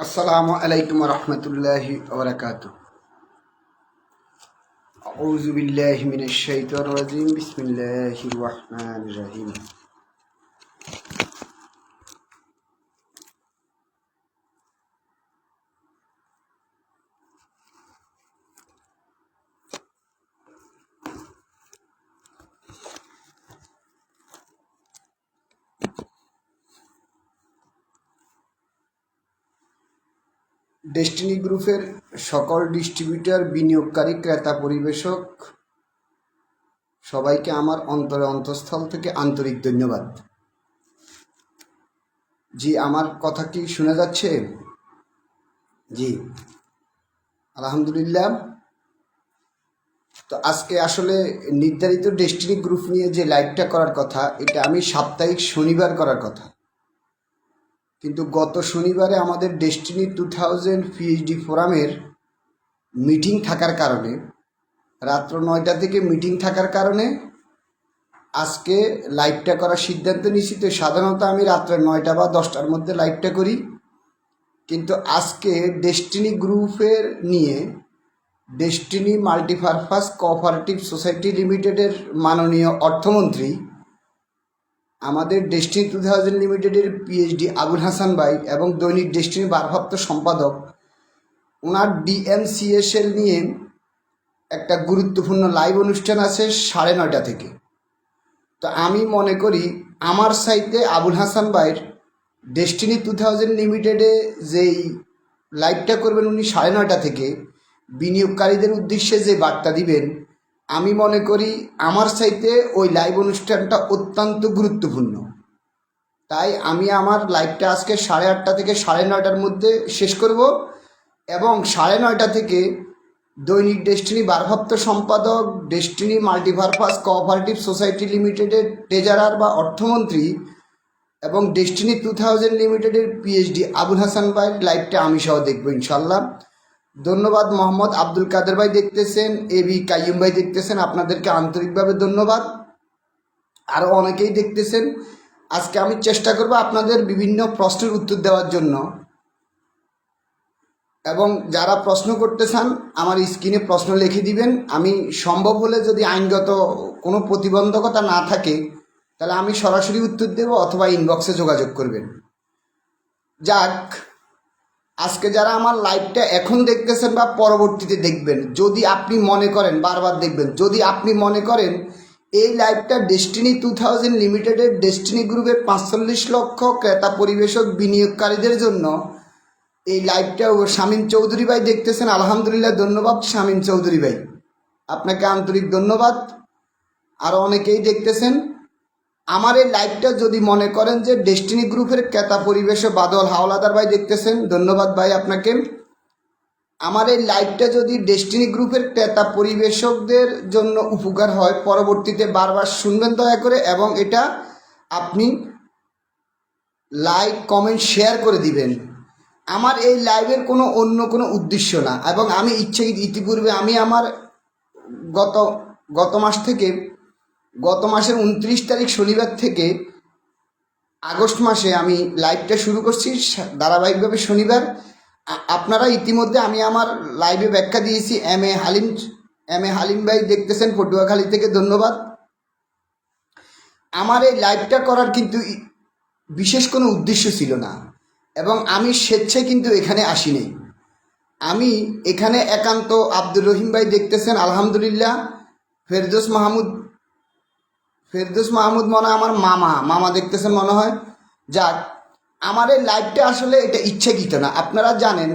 अस्सलामु अलैकुम वरहमतुल्लाहि वबरकातुहू। अऊज़ु बिल्लाहि मिनश शैतानिर रजीम। बिस्मिल्लाहिर रहमानिर रहीम। ডেস্টিনি গ্রুপের সকল ডিস্ট্রিবিউটর, বিনিয়োগকারী, ক্রেতা, পরিবেশক সবাইকে আমার অন্তঃস্থল থেকে আন্তরিক ধন্যবাদ। জি, আমার কথা কি শোনা যাচ্ছে? জি, আলহামদুলিল্লাহ। তো আজকে আসলে নির্ধারিত ডেস্টিনি গ্রুপ নিয়ে যে লাইভটা করার কথা, এটা আমি সাপ্তাহিক শনিবার করার কথা, কিন্তু গত শনিবারে আমাদের ডেস্টিনি 2000 পিএইচডি ফোরামের মিটিং থাকার কারণে, রাত্র 9টা থেকে মিটিং থাকার কারণে আজকে লাইভটা করার সিদ্ধান্ত নিয়েছি। তো সাধারণত আমি রাত্রে 9টা বা 10টার মধ্যে লাইভটা করি, কিন্তু আজকে ডেস্টিনি গ্রুপের নিয়ে ডেস্টিনি মাল্টিপারপাস কোঅপারেটিভ সোসাইটি লিমিটেডের মাননীয় অর্থমন্ত্রী, আমাদের ডেস্টিনি 2000 লিমিটেডের পিএইচডি আবুল হাসান ভাই এবং দৈনিক ডেস্টিনি ভারপ্রাপ্ত সম্পাদক, ওনার ডিএমসিএসএল নিয়ে একটা গুরুত্বপূর্ণ লাইভ অনুষ্ঠান আছে 9:30 থেকে। তো আমি মনে করি আমার সাইটে আবুল হাসান ভাইয়ের ডেস্টিনি 2000 লিমিটেডে যেই লাইভটা করবেন উনি 9:30 থেকে, বিনিয়োগকারীদের উদ্দেশ্যে যে বার্তা দিবেন, আমি মনে করি আমার সাইটে ওই লাইভ অনুষ্ঠানটা অত্যন্ত গুরুত্বপূর্ণ। তাই আমি আমার লাইভটা আজকে 8:30 থেকে 9:30-র মধ্যে শেষ করব এবং 9:30 থেকে দৈনিক ডেস্টিনি ভারপ্রাপ্ত সম্পাদক, ডেস্টিনি মাল্টিপারপাস কোঅপারেটিভ সোসাইটি লিমিটেডের ট্রেজারার বা অর্থমন্ত্রী এবং ডেস্টিনি 2000 লিমিটেডের পিএইচডি আবুল হাসান ভাইয়ের লাইভটা আমি সহ দেখবো ইনশাল্লাহ। ধন্যবাদ। মোহাম্মদ আব্দুল কাদের ভাই দেখতেছেন, এবি কাইয়ুম ভাই দেখতেছেন, আপনাদেরকে আন্তরিকভাবে ধন্যবাদ। আরও অনেকেই দেখতেছেন। আজকে আমি চেষ্টা করব আপনাদের বিভিন্ন প্রশ্নের উত্তর দেওয়ার জন্য, এবং যারা প্রশ্ন করতে চান আমার স্ক্রিনে প্রশ্ন লিখে দিবেন। আমি সম্ভব হলে যদি আইনগত কোনো প্রতিবন্ধকতা না থাকে তাহলে আমি সরাসরি উত্তর দেব, অথবা ইনবক্সে যোগাযোগ করবেন। যাক, আজকে যারা আমার লাইভটা এখন দেখতেছেন বা পরবর্তীতে দেখবেন, যদি আপনি মনে করেন, বারবার দেখবেন, যদি আপনি মনে করেন এই লাইভটা ডেস্টিনি 2000 লিমিটেডের ডেস্টিনি গ্রুপের 45 লক্ষ ক্রেতা, পরিবেশক, বিনিয়োগকারীদের জন্য এই লাইভটা শামীম চৌধুরী ভাই দেখতেছেন, আলহামদুলিল্লাহ, ধন্যবাদ শামীম চৌধুরী ভাই, আপনাকে আন্তরিক ধন্যবাদ। আরও অনেকেই দেখতেছেন। আমার এই লাইভটা যদি মনে করেন যে ডেস্টিনি গ্রুপের ক্রেতা, পরিবেশক, বাদল হাওলাদার ভাই দেখতেছেন, ধন্যবাদ ভাই আপনাকে। আমার এই লাইভটা যদি ডেস্টিনি গ্রুপের ক্রেতা, পরিবেশকদের জন্য উপকার হয়, পরবর্তীতে বারবার শুনবেন দয়া করে, এবং এটা আপনি লাইক, কমেন্ট, শেয়ার করে দিবেন। আমার এই লাইভের অন্য কোনো উদ্দেশ্য না, এবং আমি ইতিপূর্বে আমি আমার গত মাসের 29 তারিখ শনিবার থেকে আগস্ট মাসে আমি লাইভটা শুরু করছি ধারাবাহিকভাবে শনিবার। আপনারা ইতিমধ্যে আমি আমার লাইভে ব্যাখ্যা দিয়েছি। এম এ হালিম ভাই দেখতেছেন পটুয়াখালী থেকে, ধন্যবাদ। আমার এই লাইভটা করার কিন্তু বিশেষ কোনো উদ্দেশ্য ছিল না, এবং আমি স্বেচ্ছায় কিন্তু এখানে আসিনি। আমি এখানে একান্ত, আব্দুর রহিম ভাই দেখতেছেন, আলহামদুলিল্লাহ। ফেরদৌস মাহমুদ মনে হয় আমার মামা দেখতেছেন মনে হয়। যাক, আমার এই লাইভটা আসলে এটা ইচ্ছাকৃত না, আপনারা জানেন।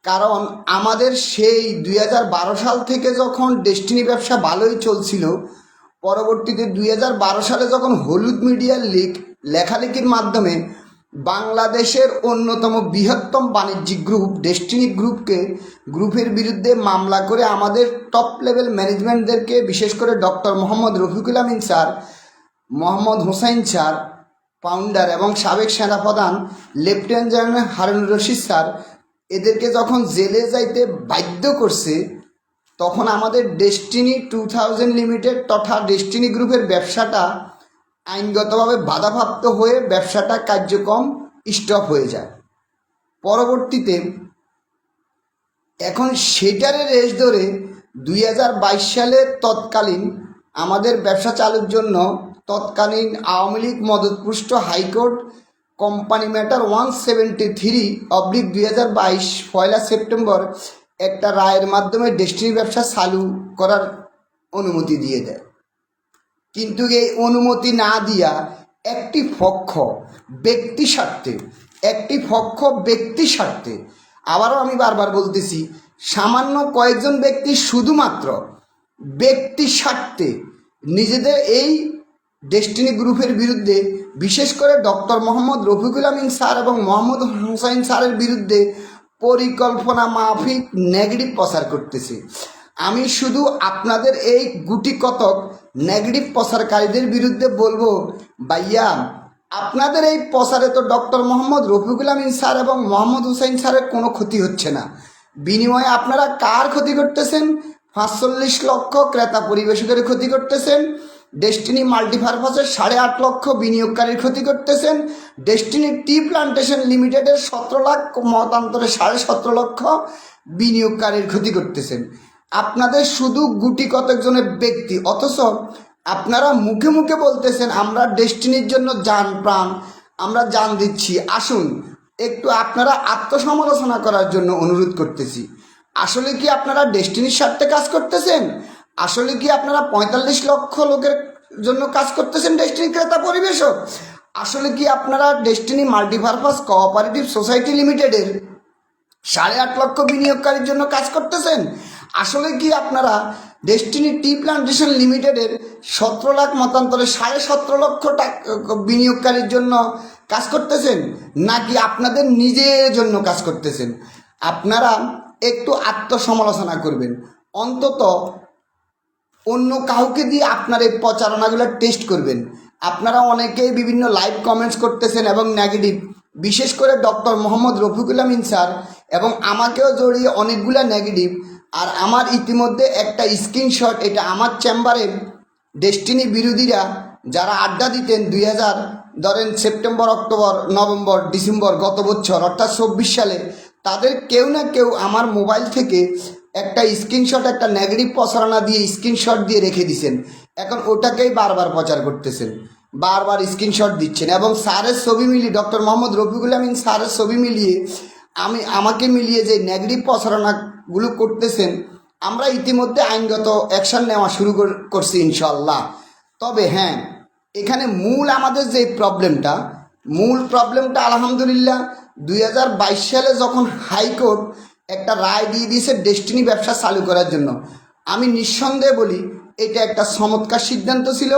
কারণ আমাদের সেই 2012 সাল থেকে যখন ডেস্টিনি ব্যবসা ভালোই চলছিল, পরবর্তীতে 2012 সালে যখন হলুদ মিডিয়ার লেখালেখির মাধ্যমে বাংলাদেশের অন্যতম বৃহত্তম বাণিজ্যিক গ্রুপ ডেস্টিনি গ্রুপের বিরুদ্ধে মামলা করে আমাদের টপ লেভেল ম্যানেজমেন্টদেরকে, বিশেষ করে doctor Mohammad Rafiqul Amin sir, Mohammad Hossain sir founder, এবং সাবেক সেনাপ্রধান lieutenant general Harunur Rashid sir, এদেরকে যখন জেলে যাইতে বাধ্য করছে, তখন আমাদের ডেস্টিনি 2000 লিমিটেড তথা ডেস্টিনি গ্রুপের ব্যবসাটা আইনগতভাবে বাধাপ্রাপ্ত হয়ে ব্যবসাটা কার্যক্রম স্টপ হয়ে যায়। পরবর্তীতে এখন সেটারে রেশ ধরে 2022 সালের তৎকালীন আমাদের ব্যবসা চালুর জন্য তৎকালীন আওয়ামী লীগ মদতপুষ্ট হাইকোর্ট কোম্পানি ম্যাটার 173/2022 পয়লা সেপ্টেম্বর একটা রায়ের মাধ্যমে ডেস্টিনি ব্যবসা চালু করার অনুমতি দিয়ে দেয়। কিন্তু এই অনুমতি না দিয়া একটি পক্ষ ব্যক্তি স্বার্থে আবারও আমি বারবার বলতেছি, সামান্য কয়েকজন ব্যক্তি শুধুমাত্র ব্যক্তি স্বার্থে নিজেদের এই ডেস্টিনি গ্রুপের বিরুদ্ধে, বিশেষ করে ডক্টর মোহাম্মদ রফিকুল আমিন স্যার এবং মোহাম্মদ হুসাইন স্যারের বিরুদ্ধে পরিকল্পনা মাফিক নেগেটিভ প্রচার করতেছে। আমি শুধু আপনাদের এই গুটি কতক নেগেটিভ প্রচারকারীদের বিরুদ্ধে বলবো, ভাইয়া আপনাদের এই প্রচারে তো ডক্টর মোহাম্মদ রফিকুল আমিন স্যার এবং মোহাম্মদ হুসাইন স্যারের কোনো ক্ষতি হচ্ছে না। বিনিময়ে আপনারা কার ক্ষতি করতেছেন? 45 লক্ষ ক্রেতা পরিবেশকের ক্ষতি করতেছেন। ডেস্টিনি মাল্টিপারপাসের 8.5 লক্ষ বিনিয়োগকারীর ক্ষতি করতেছেন। ডেস্টিনি টি প্লান্টেশন লিমিটেডের 17 লাখ মতান্তরে 17.5 লক্ষ বিনিয়োগকারীর ক্ষতি করতেছেন। আপনাদের শুধু গুটি কতকজনের ব্যক্তি, অথচ আপনারা মুখে মুখে বলতেছেন আমরা ডেস্টিনির জন্য জান প্রাণ আমরা জান দিচ্ছি। আসুন একটু আপনারা আত্মসমালোচনা করার জন্য অনুরোধ করতেছি। আসলে কি আপনারা ডেস্টিনির স্বার্থে কাজ করতেছেন? আসলে কি আপনারা 45 লক্ষ লোকের জন্য কাজ করতেছেন ডেস্টিনি ক্রেতা পরিবেশক? আসলে কি আপনারা ডেস্টিনি মাল্টিপারপাস কোঅপারেটিভ সোসাইটি লিমিটেডের 8.5 লক্ষ বিনিয়োগকারীর জন্য কাজ করতেছেন? আসলে কি আপনারা ডেস্টিনি টি প্লান্টেশন লিমিটেডের 17 লাখ মতান্তরে 17.5 লক্ষ বিনিয়োগকারীর জন্য কাজ করতেছেন, নাকি আপনাদের নিজের জন্য কাজ করতেছেন? আপনারা একটু আত্মসমালোচনা করবেন। অন্তত অন্য কাউকে দিয়ে আপনার এই প্রচারণাগুলো টেস্ট করবেন। আপনারা অনেকেই বিভিন্ন লাইভ কমেন্টস করতেছেন এবং নেগেটিভ, বিশেষ করে ডক্টর মোহাম্মদ রফিকুল আমিন স্যার এবং আমাকেও জড়িয়ে অনেকগুলা নেগেটিভ। আর আমার ইতিমধ্যে একটা স্ক্রিনশট, এটা আমার চেম্বারে ডেস্টিনি বিরোধীরা যারা আড্ডা দিতেন 2000 ধরেন সেপ্টেম্বর, অক্টোবর, নভেম্বর, ডিসেম্বর গত বছর অর্থাৎ 24 সালে, তাদের কেউ না কেউ আমার মোবাইল থেকে একটা স্ক্রিনশট, একটা নেগেটিভ প্রচারণা দিয়ে স্ক্রিনশট দিয়ে রেখে দিয়েছেন। এখন ওটাকেই বারবার প্রচার করতেছেন, বারবার স্ক্রিনশট দিচ্ছেন এবং স্যারের ছবি মিলিয়ে, ডক্টর মোহাম্মদ রফিকুল আমিন স্যারের ছবি মিলিয়ে আমাকে মিলিয়ে যে নেগেটিভ প্রচারণাগুলো করতেছেন, আমরা ইতিমধ্যে আইনগত অ্যাকশন নেওয়া শুরু করছি ইনশাল্লাহ। তবে হ্যাঁ, এখানে আমাদের যে মূল প্রবলেমটা আলহামদুলিল্লাহ 2022 সালে যখন হাইকোর্ট একটা রায় দিয়ে দিয়েছে ডেস্টিনি ব্যবসা চালু করার জন্য, আমি নিঃসন্দেহে বলি এটা একটা চমৎকার সিদ্ধান্ত ছিল।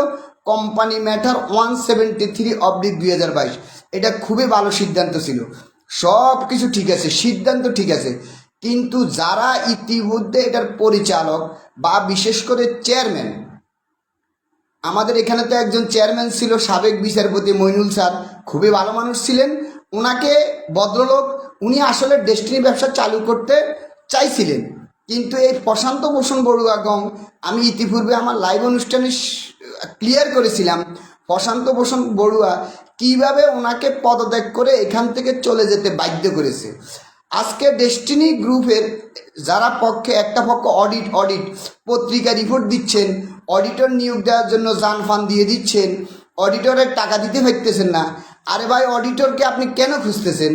কোম্পানি ম্যাটার 173/2022 এটা খুবই ভালো সিদ্ধান্ত ছিল। সব কিছু ঠিক আছে, সিদ্ধান্ত ঠিক আছে, কিন্তু যারা ইতিমধ্যে এটার পরিচালক বা বিশেষ করে চেয়ারম্যান, আমাদের এখানে তো একজন চেয়ারম্যান ছিল সাবেক বিচারপতি মইনুল স্যার, খুবই ভালো মানুষ ছিলেন। ওনাকে ভদ্রলোক, উনি আসলে ডেস্টিনি ব্যবসা চালু করতে চাইছিলেন, কিন্তু এই প্রশান্ত ভূষণ বড়ুয়া গং, আমি ইতিপূর্বে আমার লাইভ অনুষ্ঠানে ক্লিয়ার করেছিলাম প্রশান্ত ভূষণ বড়ুয়া কিভাবে ওনাকে পদত্যাগ করে এখান থেকে চলে যেতে বাধ্য করেছে। আজকে ডেস্টিনি গ্রুপের যারা একটা পক্ষ অডিট পত্রিকা রিপোর্ট দিচ্ছেন, অডিটর নিয়োগ দেওয়ার জন্য জান ফান দিয়ে দিচ্ছেন, অডিটরের টাকা দিতে পারতেছেন না। আরে ভাই, অডিটরকে আপনি কেন খুঁজতেছেন?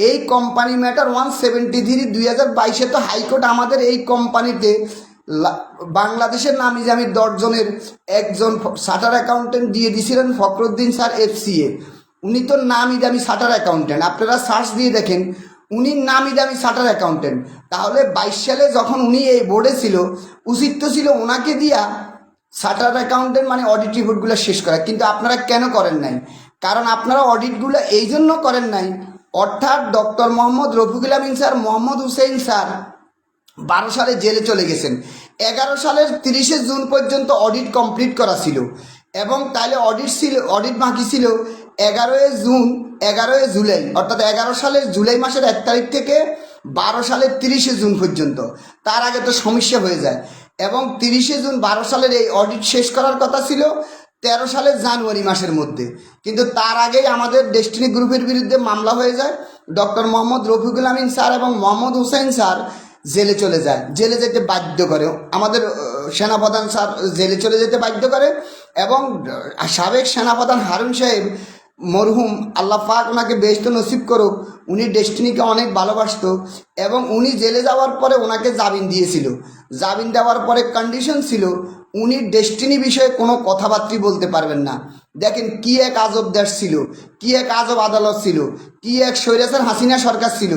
এই কোম্পানি ম্যাটার 173/2022 তো হাইকোর্ট আমাদের এই কোম্পানিতে বাংলাদেশের নামি জামি 10 জনের একজন চার্টার অ্যাকাউন্টেন্ট দিয়ে দিয়েছিলেন, ফখরুদ্দিন স্যার FCA। উনি তো নামি দামি চার্টার অ্যাকাউন্টেন্ট, আপনারা সার্চ দিয়ে দেখেন, উনি নামি দামি চার্টার অ্যাকাউন্টেন্ট। তাহলে 22 সালে যখন উনি এই বোর্ডে ছিল, উচিত তো ছিল ওনাকে দিয়া চার্টার অ্যাকাউন্টেন্ট মানে অডিট রিপোর্টগুলো শেষ করা। কিন্তু আপনারা কেন করেন নাই? কারণ আপনারা অডিটগুলো এই জন্য করেন নাই, অর্থাৎ doctor Mohammad Rafiqul Amin sir, Mohammad Hussain sir 12 সালে জেলে চলে গেছেন। 11 সালের 30শে জুন পর্যন্ত অডিট কমপ্লিট করা ছিল এবং তাহলে অডিট বাকি ছিল 11 জুলাই, অর্থাৎ 11 সালের জুলাই মাসের 1 তারিখ থেকে 12 সালের 30শে জুন পর্যন্ত। তার আগে তো সমস্যা হয়ে যায় এবং 30শে জুন 12 সালের এই অডিট শেষ করার কথা ছিল 13 সালের জানুয়ারি মাসের মধ্যে। কিন্তু তার আগেই আমাদের ডেস্টিনি গ্রুপের বিরুদ্ধে মামলা হয়ে যায়। ডক্টর মোহাম্মদ রফিকুল আমিন স্যার এবং মোহাম্মদ হোসেন স্যার জেলে চলে যায়, জেলে যেতে বাধ্য করে। আমাদের সেনাপ্রধান স্যার জেলে চলে যেতে বাধ্য করে এবং সাবেক সেনাপ্রধান হারুন সাহেব মরহুম, আল্লাহ পাক ওনাকে বেহেশত নসিব করুক, উনি ডেস্টিনিকে অনেক ভালোবাসত এবং উনি জেলে যাওয়ার পরে ওনাকে জামিন দিয়েছিল। জামিন দেওয়ার পরে কন্ডিশন ছিল উনি ডেস্টিনি বিষয়ে কোনো কথাবার্তা বলতে পারবেন না। দেখেন কি এক আজব দেশ ছিল, কি এক আজব আদালত ছিল, কি এক স্বৈরাচার হাসিনা সরকার ছিল।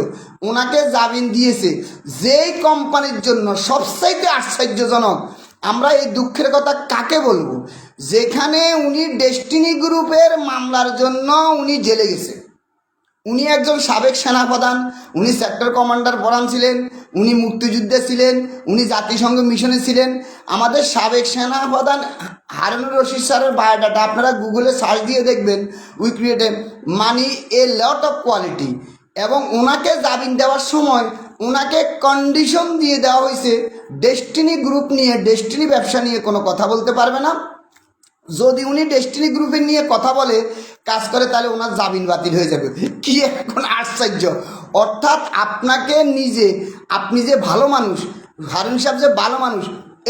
ওনাকে জামিন দিয়েছে যেই কোম্পানির জন্য সবচাইতে আশ্চর্যজনক, আমরা এই দুঃখের কথা কাকে বলবো, যেখানে উনি ডেস্টিনি গ্রুপের মামলার জন্য উনি জেলে গেছে। উনি একজন সাবেক সেনাপ্রধান, উনি সেক্টর কমান্ডার প্রধান ছিলেন, উনি মুক্তিযুদ্ধে ছিলেন, উনি জাতিসংঘ মিশনে ছিলেন। আমাদের সাবেক সেনাপ্রধান হারুনুর রশিদ স্যারের বায়োডাটা আপনারা গুগলে সার্চ দিয়ে দেখবেন, উইকিপিডিয়াতে, মানি এ লট অফ কোয়ালিটি। এবং ওনাকে জামিন দেওয়ার সময় ওনাকে কন্ডিশন দিয়ে দেওয়া হয়েছে ডেস্টিনি গ্রুপ নিয়ে, ডেস্টিনি ব্যবসা নিয়ে কোনো কথা বলতে পারবে না। যদি উনি ডেস্টিনি গ্রুপের নিয়ে কথা বলে কাজ করে তাহলে ওনার জামিন বাতিল হয়ে যাবে। কি এখন আশ্চর্য! অর্থাৎ আপনাকে নিজে, আপনি যে ভালো মানুষ, হারুন সাহেব যে ভালো মানুষ,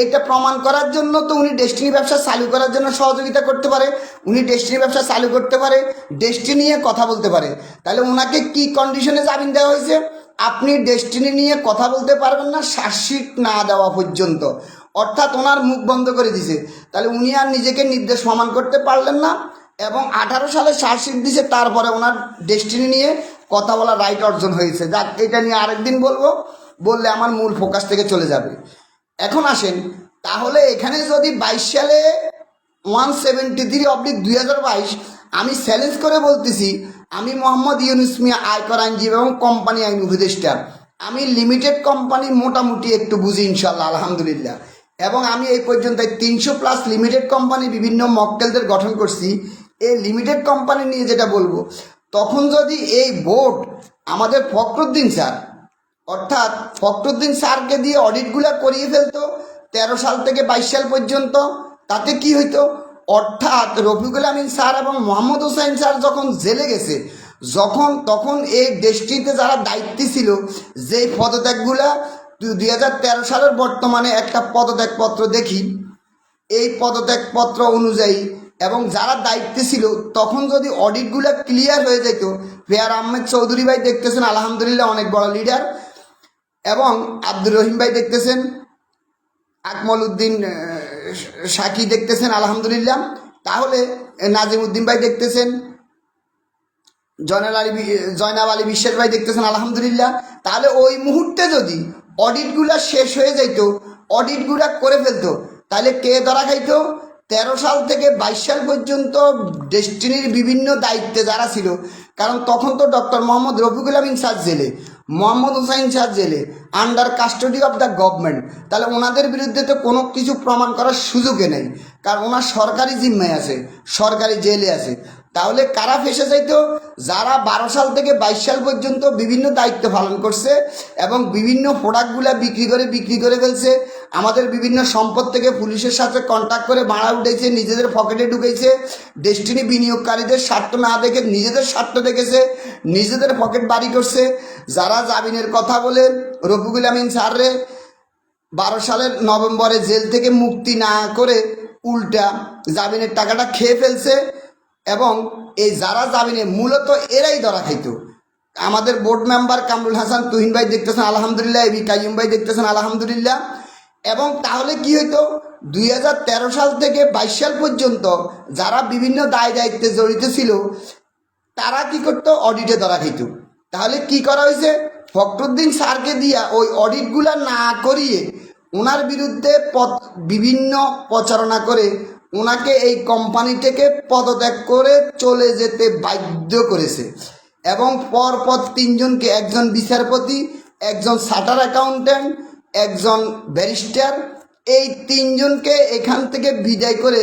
এটা প্রমাণ করার জন্য তো উনি ডেস্টিনি ব্যবসা চালু করার জন্য সহযোগিতা করতে পারে, উনি ডেস্টিনি ব্যবসা চালু করতে পারে, ডেস্টিনি নিয়ে কথা বলতে পারে। তাহলে ওনাকে কি কন্ডিশনে জামিন দেওয়া হয়েছে? আপনি ডেস্টিনি নিয়ে কথা বলতে পারবেন না চার্জশিট না দেওয়া পর্যন্ত। অর্থাৎ ওনার মুখ বন্ধ করে দিছে। তাহলে উনি আর নিজেকে নির্দোষ প্রমাণ করতে পারলেন না এবং 18 সালে চার্জশিট দিছে, তারপরে ওনার ডেস্টিনি নিয়ে কথা বলার রাইট অর্জন হয়েছে। যাক, এটা নিয়ে আরেকদিন বলবো, বললে আমার মূল ফোকাস থেকে চলে যাবে। এখন আসেন, তাহলে এখানে যদি 22 সালে 173/2022 আমি চ্যালেঞ্জ করে বলতেছি, আমি মোহাম্মদ ইউনুস মিয়া আয়কর আইনজীবী এবং কোম্পানি আইন উপদেষ্টা, আমি লিমিটেড কোম্পানি মোটামুটি একটু বুঝি ইনশাল্লাহ, আলহামদুলিল্লাহ। এবং আমি এই পর্যন্ত 300+ লিমিটেড কোম্পানি বিভিন্ন মক্কেলদের গঠন করছি। এই লিমিটেড কোম্পানি নিয়ে যেটা বলবো, তখন যদি এই বোর্ড আমাদের ফখরুদ্দিন স্যার, অর্থাৎ ফখরুদ্দিন স্যারকে দিয়ে অডিটগুলো করিয়ে ফেলতো 13 সাল থেকে 22 সাল পর্যন্ত, তাতে কি হইতো? অর্থাৎ রফিকুল আমিন স্যার এবং মোহাম্মদ হোসেন স্যার যখন জেলে গেছে, তখন এই দেশটিতে যারা দায়িত্বে ছিল, যেই পদত্যাগগুলা 2013 সালের বর্তমানে একটা পদত্যাগপত্র দেখি, এই পদত্যাগপত্র অনুযায়ী এবং যারা দায়িত্বে ছিল তখন যদি অডিটগুলো ক্লিয়ার হয়ে যেত, ফেয়ার আহমেদ চৌধুরী ভাই দেখতেছেন আলহামদুলিল্লাহ অনেক বড় লিডার, এবং আব্দুর রহিম ভাই দেখতেছেন, আকমল উদ্দিন সাকি দেখতেছেন আলহামদুলিল্লাহ, তাহলে নাজিম উদ্দিন ভাই দেখতেছেন, জয়নাব আলী বিশ্বাস ভাই দেখতেছেন আলহামদুলিল্লাহ। তাহলে ওই মুহূর্তে যদি অডিটগুলা শেষ হয়ে যাইত, অডিটগুলা করে ফেলতো, তাহলে কে ধরা খাইতো? 13 সাল থেকে 22 সাল পর্যন্ত ডেস্টিনির বিভিন্ন দায়িত্বে যারা ছিল, কারণ তখন তো ডক্টর মোহাম্মদ রফিকুল আমিন স্যার জেলে, মোহাম্মদ হোসাইন স্যার জেলে, under custody of the government. তাহলে ওনাদের বিরুদ্ধে তো কোনো কিছু প্রমাণ করার সুযোগে নেই, কারণ ওনার সরকারি জিম্মায় আছে, সরকারি জেলে আছে। তাহলে কারা ফেসে যাইতো? যারা 12 সাল থেকে 22 সাল পর্যন্ত বিভিন্ন দায়িত্ব পালন করছে এবং বিভিন্ন প্রোডাক্টগুলো বিক্রি করে ফেলছে, আমাদের বিভিন্ন সম্পদ থেকে পুলিশের সাথে কন্ট্যাক্ট করে ভাড়া উঠেছে, নিজেদের পকেটে ঢুকেছে, ডেস্টিনি বিনিয়োগকারীদের স্বার্থ না দেখে নিজেদের স্বার্থ দেখেছে, নিজেদের পকেট বাড়ি করছে। যারা জামিনের কথা বলে রফিকুল আমিন স্যাররে 12 সালের নভেম্বরে জেল থেকে মুক্তি না করে উল্টা জামিনের টাকাটা খেয়ে ফেলছে, এবং এই যারা জামিনে মূলত এরাই ধরা খাইতো। আমাদের বোর্ড মেম্বার কামরুল হাসান তুহিন ভাই দেখতেছেন আলহামদুলিল্লাহ, এবি কাইয়ুম ভাই দেখতেছেন আলহামদুলিল্লাহ। এবং তাহলে কি হইতো? 2013 সাল থেকে 22 সাল পর্যন্ত যারা বিভিন্ন দায় দায়িত্বে জড়িত ছিল তারা কি করতো? অডিটে ধরা খাইত। তাহলে কি করা হয়েছে? ফখরুদ্দিন স্যারকে দিয়া ওই অডিটগুলা না করিয়ে ওনার বিরুদ্ধে বিভিন্ন প্রচারণা করে ওনাকে এই কোম্পানি থেকে পদত্যাগ করে চলে যেতে বাধ্য করেছে। এবং পরপর 3 জনকে, একজন বিচারপতি, একজন চার্টার অ্যাকাউন্ট্যান্ট, একজন ব্যারিস্টার, এই 3 জনকে এখান থেকে বিদায় করে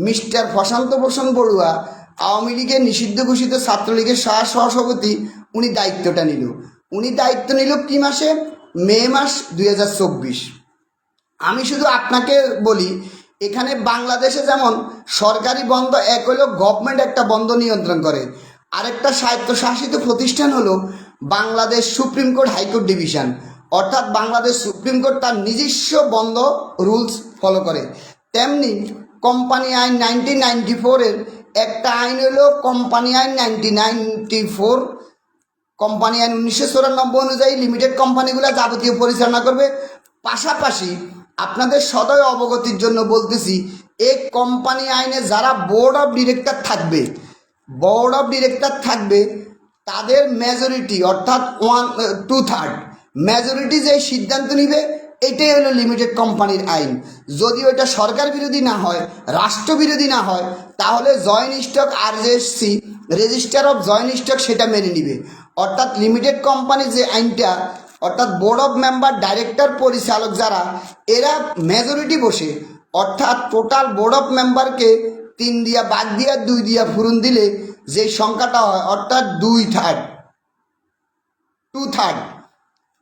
মিস্টার প্রশান্ত ভূষণ বড়ুয়া, আওয়ামী লীগের নিষিদ্ধ ঘোষিত ছাত্রলীগের সহসভাপতি, উনি দায়িত্বটা নিল। উনি দায়িত্ব নিল কি মাসে? মে মাস 2024। আমি শুধু আপনাকে বলি, এখানে বাংলাদেশে যেমন সরকারি বন্ধ এক হলো গভর্নমেন্ট একটা বন্ধ নিয়ন্ত্রণ করে, আরেকটা স্বায়ত্তশাসিত প্রতিষ্ঠান হলো Bangladesh supreme court high court division, অর্থাৎ বাংলাদেশ সুপ্রিম কোর্ট তার নিজস্ব বন্ধ রুলস ফলো করে। তেমনি কোম্পানি আইন 1994-এর একটা আইন হলো কোম্পানি আইন 1994, কোম্পানি আইন 1994 অনুযায়ী লিমিটেড কোম্পানিগুলো যাবতীয় পরিচালনা করবে। পাশাপাশি আপনাদের সদয় অবগতির জন্য বলতেছি, এই কোম্পানি আইনে যারা বোর্ড অফ ডিরেক্টর থাকবে তাদের মেজরিটি অর্থাৎ 1/2 মেজরিটি যে সিদ্ধান্ত নিবে, এটাই হলো লিমিটেড কোম্পানির আইন। যদি ওটা সরকার বিরোধী না হয়, রাষ্ট্রবিরোধী না হয়, তাহলে joint stock RJSC register of joint stock সেটা মেনে নিবে। অর্থাৎ লিমিটেড কোম্পানির যে আইনটা, অর্থাৎ বোর্ড অফ মেম্বার, ডাইরেক্টর, পরিচালক যারা, এরা মেজরিটি বসে, অর্থাৎ টোটাল বোর্ড অফ মেম্বারকে 3 দিয়া বাদ দিয়া 2 দিয়া ফুরুন দিলে যে সংখ্যাটা হয়, অর্থাৎ 2/3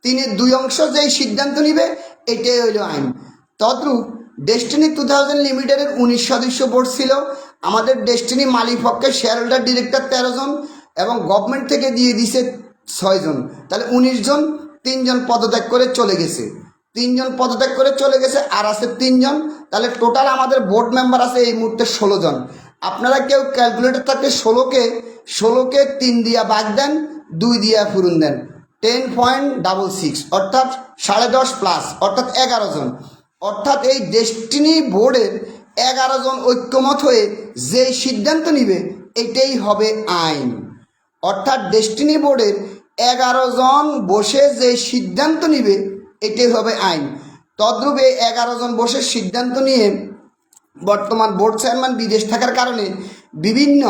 3-এর 2 অংশ যেই সিদ্ধান্ত নিবে, এটাই হইল আইন। তদ্রূপ ডেস্টিনি 2000 লিমিটেডের 19 সদস্য বোর্ড ছিল। আমাদের ডেস্টিনি মালিক পক্ষে শেয়ার হোল্ডার ডিরেক্টর 13 জন এবং গভর্নমেন্ট থেকে দিয়ে দিছে 6 জন, তাহলে 19 জন। 3 জন পদত্যাগ করে চলে গেছে, আর আছে 3 জন, তাহলে টোটাল আমাদের বোর্ড মেম্বার আছে এই মুহূর্তে 16 জন। আপনারা কেউ ক্যালকুলেটর থাকলে 16কে 3 দিয়া বাদ দেন, 2 দিয়া ফুরুন দেন, 10.66 অর্থাৎ 10.5 প্লাস অর্থাৎ 11 জন। অর্থাৎ এই ডেস্টিনি বোর্ডের 11 জন ঐক্যমত হয়ে যে সিদ্ধান্ত নিবে, এটাই হবে আইন। অর্থাৎ ডেস্টিনি বোর্ডের 11 জন বসে যে সিদ্ধান্ত নিবে, এটাই হবে আইন। তদ্রূপ এই 11 জন বসে সিদ্ধান্ত নিয়ে বর্তমান বোর্ড চেয়ারম্যান বিদেশ থাকার কারণে বিভিন্ন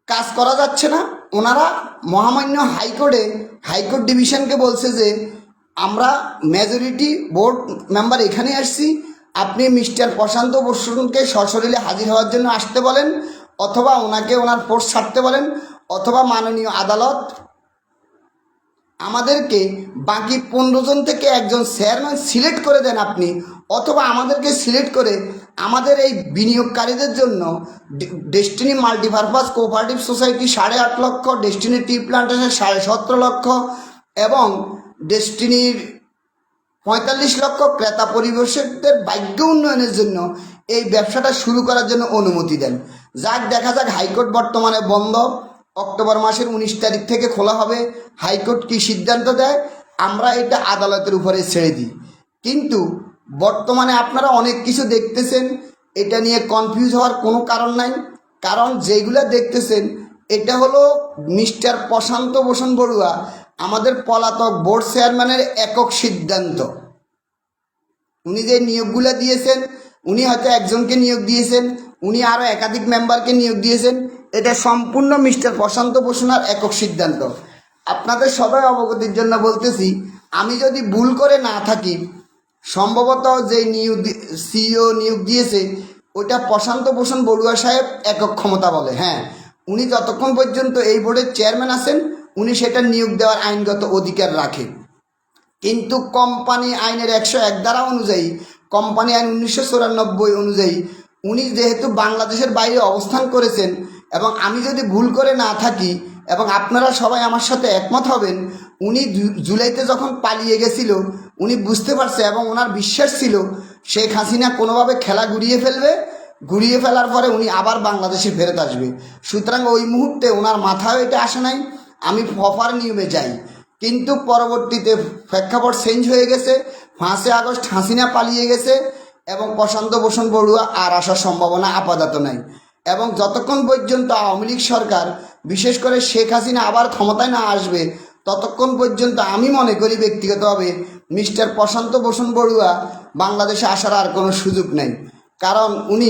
কাজ করা যাচ্ছে না। ওনারা মহামান্য হাইকোর্ট ডিভিশনকে বলছে যে আমরা মেজরিটি বোর্ড মেম্বার এখানে আসছি, আপনি মিস্টার প্রশান্ত বসুকে সশরীরে হাজির হওয়ার জন্য আসতে বলেন, অথবা ওনাকে ওনার পোস্ট ছাড়তে বলেন, অথবা মাননীয় আদালত আমাদেরকে বাকি 15 জন থেকে একজন চেয়ারম্যান সিলেক্ট করে দেন আপনি, অথবা আমাদেরকে সিলেক্ট করে আমাদের এই বিনিয়োগকারীদের জন্য ডেস্টিনি মাল্টিপারপাস কোঅপারেটিভ সোসাইটি 8.5 লক্ষ, ডেস্টিনি টি প্লান্টেশন 17.5 লক্ষ এবং ডেস্টিনির 45 লক্ষ ক্রেতা পরিবেশকদের ভাগ্য উন্নয়নের জন্য এই ব্যবসাটা শুরু করার জন্য অনুমতি দেন। দেখা যাক হাইকোর্ট বর্তমানে বন্ধ, অক্টোবর মাসের 19 তারিখ থেকে খোলা হবে। হাইকোর্ট কি সিদ্ধান্ত দেয়, আমরা এটা আদালতের উপরে ছেড়ে দিই। কিন্তু বর্তমানে আপনারা অনেক কিছু দেখতেছেন, এটা নিয়ে কনফিউজ হওয়ার কোনো কারণ নাই। কারণ যেগুলো দেখতেছেন, এটা হলো মিস্টার প্রশান্ত ভূষণ বড়ুয়া আমাদের পলাতক বোর্ড চেয়ারম্যানের একক সিদ্ধান্ত। উনি যে নিয়োগগুলো দিয়েছেন, উনি হয়তো একজনকে নিয়োগ দিয়েছেন, উনি আরও একাধিক মেম্বারকে নিয়োগ দিয়েছেন, এটা সম্পূর্ণ মিস্টার প্রশান্ত ভূষণের একক সিদ্ধান্ত। আপনাদের সবাই অবগতির জন্য বলতেছি, আমি যদি ভুল করে না থাকি, সম্ভবত যে সিইও নিয়োগ দিয়েছে ওইটা প্রশান্ত ভূষণ বড়ুয়া সাহেব একক ক্ষমতা বলে। হ্যাঁ, উনি যতক্ষণ পর্যন্ত এই বোর্ডের চেয়ারম্যান আছেন, উনি সেটা নিয়োগ দেওয়ার আইনগত অধিকার রাখেন। কিন্তু কোম্পানি আইনের 101 ধারা অনুযায়ী, কোম্পানি আইন 1994 অনুযায়ী উনি যেহেতু বাংলাদেশের বাইরে অবস্থান করেছেন, এবং আমি যদি ভুল করে না থাকি এবং আপনারা সবাই আমার সাথে একমত হবেন, উনি জুলাইতে যখন পালিয়ে গেছিল, উনি বুঝতে পারছে এবং ওনার বিশ্বাস ছিল শেখ হাসিনা কোনোভাবে খেলা ঘুরিয়ে ফেলার পরে উনি আবার বাংলাদেশে ফেরত আসবে। সুতরাং ওই মুহূর্তে ওনার মাথায় এটা আসে নাই আমি প্রপার নিয়মে যাই। কিন্তু পরবর্তীতে প্রেক্ষাপট চেঞ্জ হয়ে গেছে, 5 আগস্ট হাসিনা পালিয়ে গেছে এবং প্রশান্ত ভূষণ বড়ুয়া আর আসার সম্ভাবনা আপাতত নাই। এবং যতক্ষণ পর্যন্ত আওয়ামী লীগ সরকার, বিশেষ করে শেখ হাসিনা আবার ক্ষমতায় না আসবে, ততক্ষণ পর্যন্ত আমি মনে করি ব্যক্তিগতভাবে মিস্টার প্রশান্ত ভূষণ বড়ুয়া বাংলাদেশে আসার আর কোনো সুযোগ নেই। কারণ উনি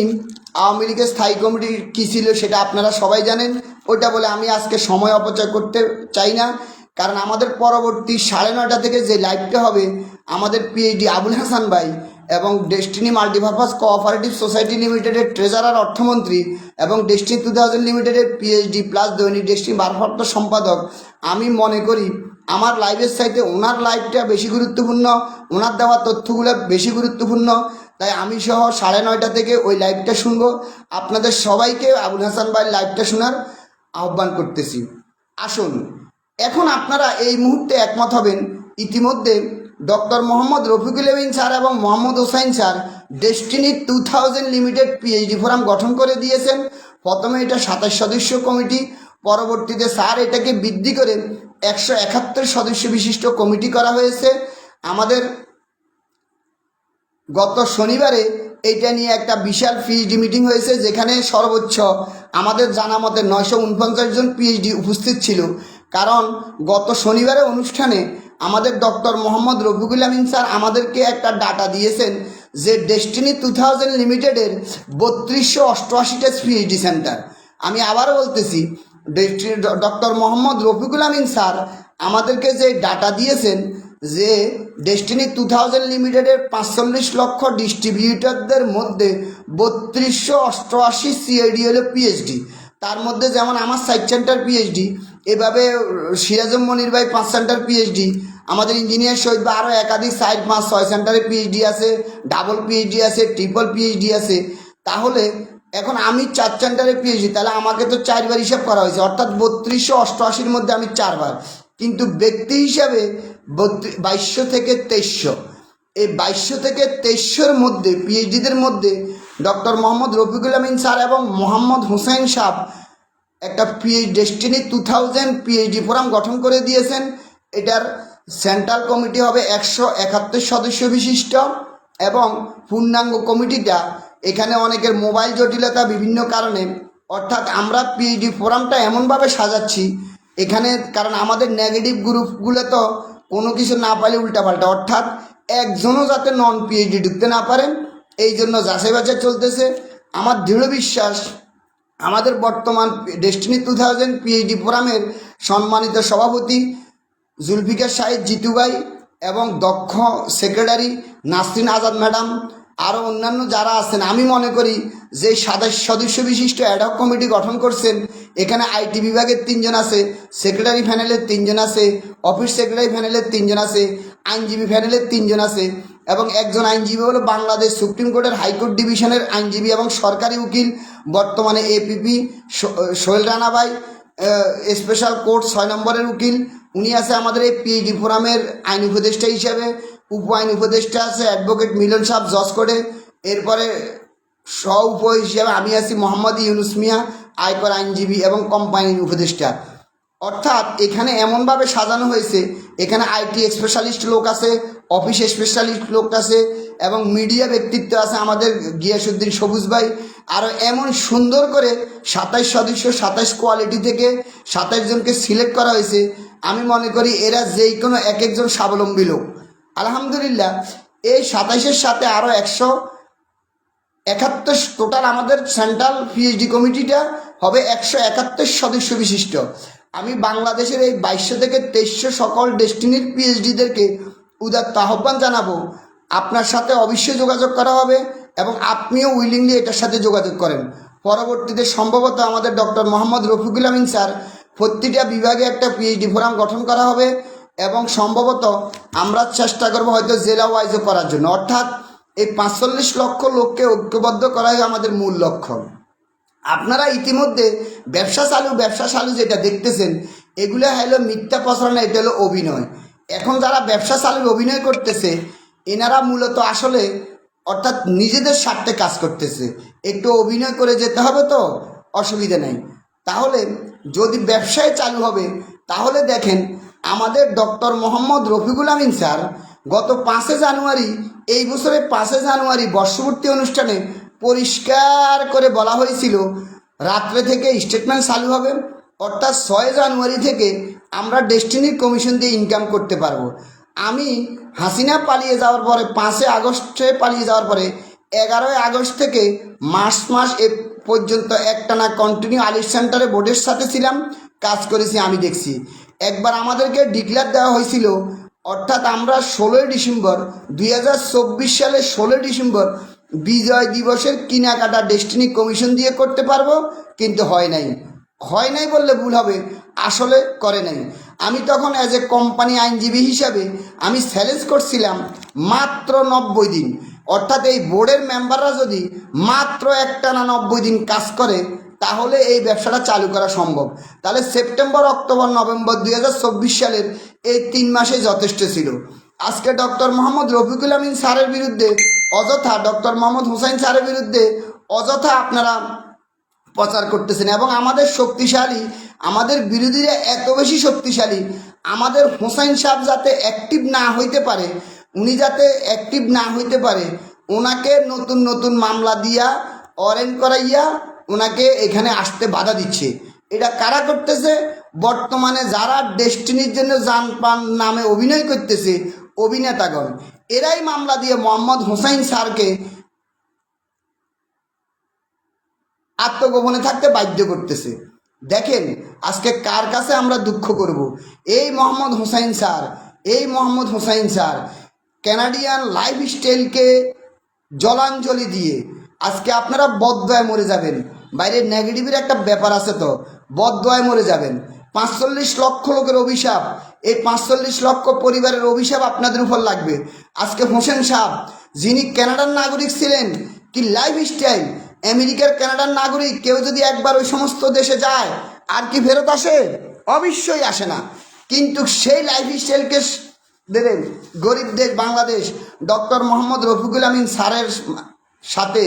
আওয়ামী লীগের স্থায়ী কমিটি কী ছিল সেটা আপনারা সবাই জানেন। ওইটা বলে আমি আজকে সময় অপচয় করতে চাই না। কারণ আমাদের পরবর্তী 9:30 থেকে যে লাইভটা হবে, আমাদের পিএইচডি আবুল হাসান ভাই এবং ডেস্টিনি মাল্টিপারপাস কোঅপারেটিভ সোসাইটি লিমিটেডের ট্রেজারার অর্থমন্ত্রী এবং ডেস্টিনি 2000 লিমিটেডের পিএইচডি প্লাস দৈনিক ডেস্টিনি ভারপ্রাপ্ত সম্পাদক, আমি মনে করি আমার লাইভের চাইতে ওনার লাইভটা বেশি গুরুত্বপূর্ণ, ওনার দেওয়া তথ্যগুলো বেশি গুরুত্বপূর্ণ। তাই আমি সহ 9:30 থেকে ওই লাইভটা শুনবো। আপনাদের সবাইকে আবুল হাসান ভাইয়ের লাইভটা শোনার আহ্বান করতেছি। আসুন এখন আপনারা এই মুহূর্তে একমত হবেন, ইতিমধ্যে ডক্টর মোহাম্মদ রফিকুল আমিন স্যার এবং Mohammad Hossain sir destiny 2000 limited PhD forum গঠন করে দিয়েছেন। প্রথমে এটা 27 সদস্য কমিটি, পরবর্তীতে স্যার এটাকে বৃদ্ধি করে 171 সদস্য বিশিষ্ট কমিটি করা হয়েছে। আমাদের গত শনিবারে এইটা নিয়ে একটা বিশাল পিএইচডি মিটিং হয়েছে, যেখানে সর্বোচ্চ আমাদের জানা মতে 949 জন পিএইচডি উপস্থিত ছিল। কারণ গত শনিবারে অনুষ্ঠানে আমাদের ডক্টর মোহাম্মদ রফিকুল আমিন স্যার আমাদেরকে একটা ডাটা দিয়েছেন যে ডেস্টিনি 2000 লিমিটেডের 3288টা পিএইচডি সেন্টার। আমি আবারও বলতেছি, ডক্টর মোহাম্মদ রফিকুল আমিন স্যার আমাদেরকে যে ডাটা দিয়েছেন যে ডেস্টিনি 2000 লিমিটেডের 45 লক্ষ ডিস্ট্রিবিউটরদের মধ্যে 3288 সিআইডি হলো পিএইচডি। তার মধ্যে যেমন আমার 60 সেন্টার পিএইচডি, এভাবে সিরাজম মনির ভাই 5 সেন্টার পিএইচডি, আমাদের ইঞ্জিনিয়ার শহীদ বা আরও একাধিক 4, 5, 6 সেন্টারে পিএইচডি আছে, ডাবল পিএইচডি আছে, ট্রিপল পিএইচডি আছে। তাহলে এখন আমি 4 সেন্টারে পিএইচডি, তাহলে আমাকে তো 4বার হিসাব করা হয়েছে, অর্থাৎ 3288-র মধ্যে আমি 4বার। কিন্তু ব্যক্তি হিসাবে 2200 থেকে 2300, এই 2200 থেকে 2300-র মধ্যে পিএইচডিদের মধ্যে ডক্টর মোহাম্মদ রফিকুল আমিন স্যার এবং মোহাম্মদ হোসেন সাহেব একটা ডেস্টিনি 2000 পিএইচডি ফোরাম গঠন করে দিয়েছেন। এটার সেন্ট্রাল কমিটি হবে 171 সদস্য বিশিষ্ট এবং পূর্ণাঙ্গ কমিটিটা, এখানে অনেকের মোবাইল জটিলতা বিভিন্ন কারণে, অর্থাৎ আমরা পিএইচডি ফোরামটা এমনভাবে সাজাচ্ছি এখানে, কারণ আমাদের নেগেটিভ গ্রুপগুলো তো কোনো কিছু না পাইলে উল্টাপাল্টা, অর্থাৎ একজনও যাতে নন পিএইচডি ঢুকতে না পারেন, এই জন্য যাচাই বাছাই চলতেছে। আমার দৃঢ় বিশ্বাস আমাদের বর্তমান ডেস্টিনি 2000 পিএইচডি ফোরামের সম্মানিত সভাপতি জুলফিকার শাহিদ জিতু ভাই এবং দক্ষ সেক্রেটারি নাসরিন আজাদ ম্যাডাম, আরও অন্যান্য যারা আছেন, আমি মনে করি যে 27 সদস্য বিশিষ্ট অ্যাডহক কমিটি গঠন করছেন। এখানে আইটি বিভাগের 3 জন আছে, সেক্রেটারি প্যানেলের 3 জন আছে, অফিস সেক্রেটারি প্যানেলের 3 জন আছে, আইনজীবী প্যানেলের 3 জন আছে এবং একজন আইনজীবী হলো বাংলাদেশ সুপ্রিম কোর্টের হাইকোর্ট ডিভিশনের আইনজীবী এবং সরকারি উকিল, বর্তমানে এপিপি সোহেল রানা ভাই, স্পেশাল কোর্ট 6 নম্বরের উকিল, উনি আছে আমাদের এই পিএইচডি ফোরামের আইন উপদেষ্টা হিসাবে। উপ আইন উপদেষ্টা আছে অ্যাডভোকেট মিলন সাহেব জজ কোর্টে। এরপরে সহ উপ হিসাবে আমি আছি মোহাম্মদ ইউনুস মিয়া, আয়কর আইনজীবী এবং কোম্পানির উপদেষ্টা। অর্থাৎ এখানে এমনভাবে সাজানো হয়েছে, এখানে আইটি স্পেশালিস্ট লোক আছে, অফিস স্পেশালিস্ট লোক আছে এবং মিডিয়া ব্যক্তিত্ব আছে আমাদের গিয়াসুদ্দিন সবুজ ভাই। আরও এমন সুন্দর করে 27 সদস্য 27 কোয়ালিটি থেকে 27 জনকে সিলেক্ট করা হয়েছে। আমি মনে করি এরা যেই কোনো এক একজন স্বাবলম্বী লোক। আলহামদুলিল্লাহ, এই 27-এর সাথে আরও 171, টোটাল আমাদের সেন্ট্রাল পিএইচডি কমিটিটা হবে 171 সদস্য বিশিষ্ট। আমি বাংলাদেশের এই 2200 থেকে 2300 সকল ডেস্টিনির পিএইচডিদেরকে উদাত্ত আহ্বান জানাবো, আপনার সাথে অবশ্যই যোগাযোগ করা হবে এবং আপনিও উইলিংলি এটার সাথে যোগাযোগ করেন। পরবর্তীতে সম্ভবত আমাদের ডক্টর মোহাম্মদ রফিকুল আমিন স্যার প্রতিটা বিভাগে একটা পিএইচডি ফোরাম গঠন করা হবে এবং সম্ভবত আমরা চেষ্টা করব হয়তো জেলা ওয়াইজও করার জন্য, অর্থাৎ এই 45 লক্ষ লোককে ঐক্যবদ্ধ করাই আমাদের মূল লক্ষ্য। আপনারা ইতিমধ্যে ব্যবসা চালু যেটা দেখতেছেন, এগুলো হলো মিথ্যা প্রচারণা, এটা হলো অভিনয়। এখন যারা ব্যবসা চালুর অভিনয় করতেছে এনারা মূলত আসলে অর্থাৎ নিজেদের স্বার্থে কাজ করতেছে। একটু অভিনয় করে যেতে হবে তো অসুবিধা নেই। তাহলে যদি ব্যবসায় চালু হবে, তাহলে দেখেন আমাদের ডক্টর মোহাম্মদ রফিকুল আমিন স্যার গত 5 জানুয়ারি, এই বছরের 5 জানুয়ারি বর্ষপূর্তি অনুষ্ঠানে পরিষ্কার করে বলা হয়েছিল রাত্রে থেকে স্টেটমেন্ট চালু হবে, অর্থাৎ 6 জানুয়ারি থেকে আমরা ডেস্টিনির কমিশন দিয়ে ইনকাম করতে পারবো। আমি হাসিনা পালিয়ে যাওয়ার পরে 5 আগস্টে পালিয়ে যাওয়ার পরে 11 আগস্ট থেকে মার্চ মাস এ পর্যন্ত একটানা কন্টিনিউ আলিফ সেন্টারে বোর্ডের সাথে ছিলাম, কাজ করেছি, আমি দেখছি। একবার আমাদেরকে ডিক্লেয়ার দেওয়া হয়েছিল, অর্থাৎ আমরা 16 ডিসেম্বর 2024 সালের 16 ডিসেম্বর বিজয় দিবসের কেনাকাটা ডেস্টিনি কমিশন দিয়ে করতে পারবো, কিন্তু হয় নাই বললে ভুল হবে, আসলে করে নাই। আমি তখন অ্যাজ এ কোম্পানি আইনজীবী হিসাবে আমি চ্যালেঞ্জ করছিলাম মাত্র 90 দিন, অর্থাৎ এই বোর্ডের মেম্বাররা যদি মাত্র একটানা 90 দিন কাজ করে তাহলে এই ব্যবসাটা চালু করা সম্ভব। তাহলে সেপ্টেম্বর, অক্টোবর, নভেম্বর 2024 সালের এই 3 মাসে যথেষ্ট ছিল। আজকে ডক্টর মোহাম্মদ রফিকুল আমিন স্যারের বিরুদ্ধে অযথা, ডক্টর মোহাম্মদ হুসাইন স্যারের বিরুদ্ধে অযথা আপনারা প্রচার করতেছেন, এবং আমাদের শক্তিশালী, আমাদের বিরোধীরা এত বেশি শক্তিশালী, আমাদের হোসাইন সাহেব যাতে অ্যাক্টিভ না হইতে পারে, উনি যাতে অ্যাক্টিভ না হইতে পারে, ওনাকে নতুন নতুন মামলা দিয়া অরেঞ্জ করাইয়া ওনাকে এখানে আসতে বাধা দিচ্ছে। এটা কারা করতেছে? বর্তমানে যারা ডেস্টিনির জন্য জান পান নামে অভিনয় করতেছে অভিনেতাগণ, এরাই মামলা দিয়ে মোহাম্মদ হোসাইন স্যারকে আত্মগোপনে থাকতে বাধ্য করতেছে। দেখেন আজকে কার কাছে আমরা দুঃখ করব? এই মোহাম্মদ হোসাইন স্যার, এই মোহাম্মদ হোসাইন স্যার ক্যানাডিয়ান লাইফস্টাইলকে জলাঞ্জলি দিয়ে আজকে আপনারা বদদোয়ায় মরে যাবেন। বাইরে নেগেটিভের একটা ব্যাপার আছে, তো বদদোয়ায় মরে যাবেন। 45 লক্ষ লোকের অভিশাপ, এই 45 লক্ষ পরিবারের অভিশাপ আপনাদের উপর লাগবে। আজকে হোসেন সাহেব যিনি কানাডার নাগরিক ছিলেন, কি লাইফস্টাইল, আমেরিকার কানাডার নাগরিক, কেউ যদি একবার ওই সমস্ত দেশে যায় আর কি ফেরত আসে? অবশ্যই আসে না। কিন্তু সেই লাইফস্টাইলকে দেবেন গরিব দেশ বাংলাদেশ, ডক্টর মোহাম্মদ রফিকুল আমিন স্যারের সাথে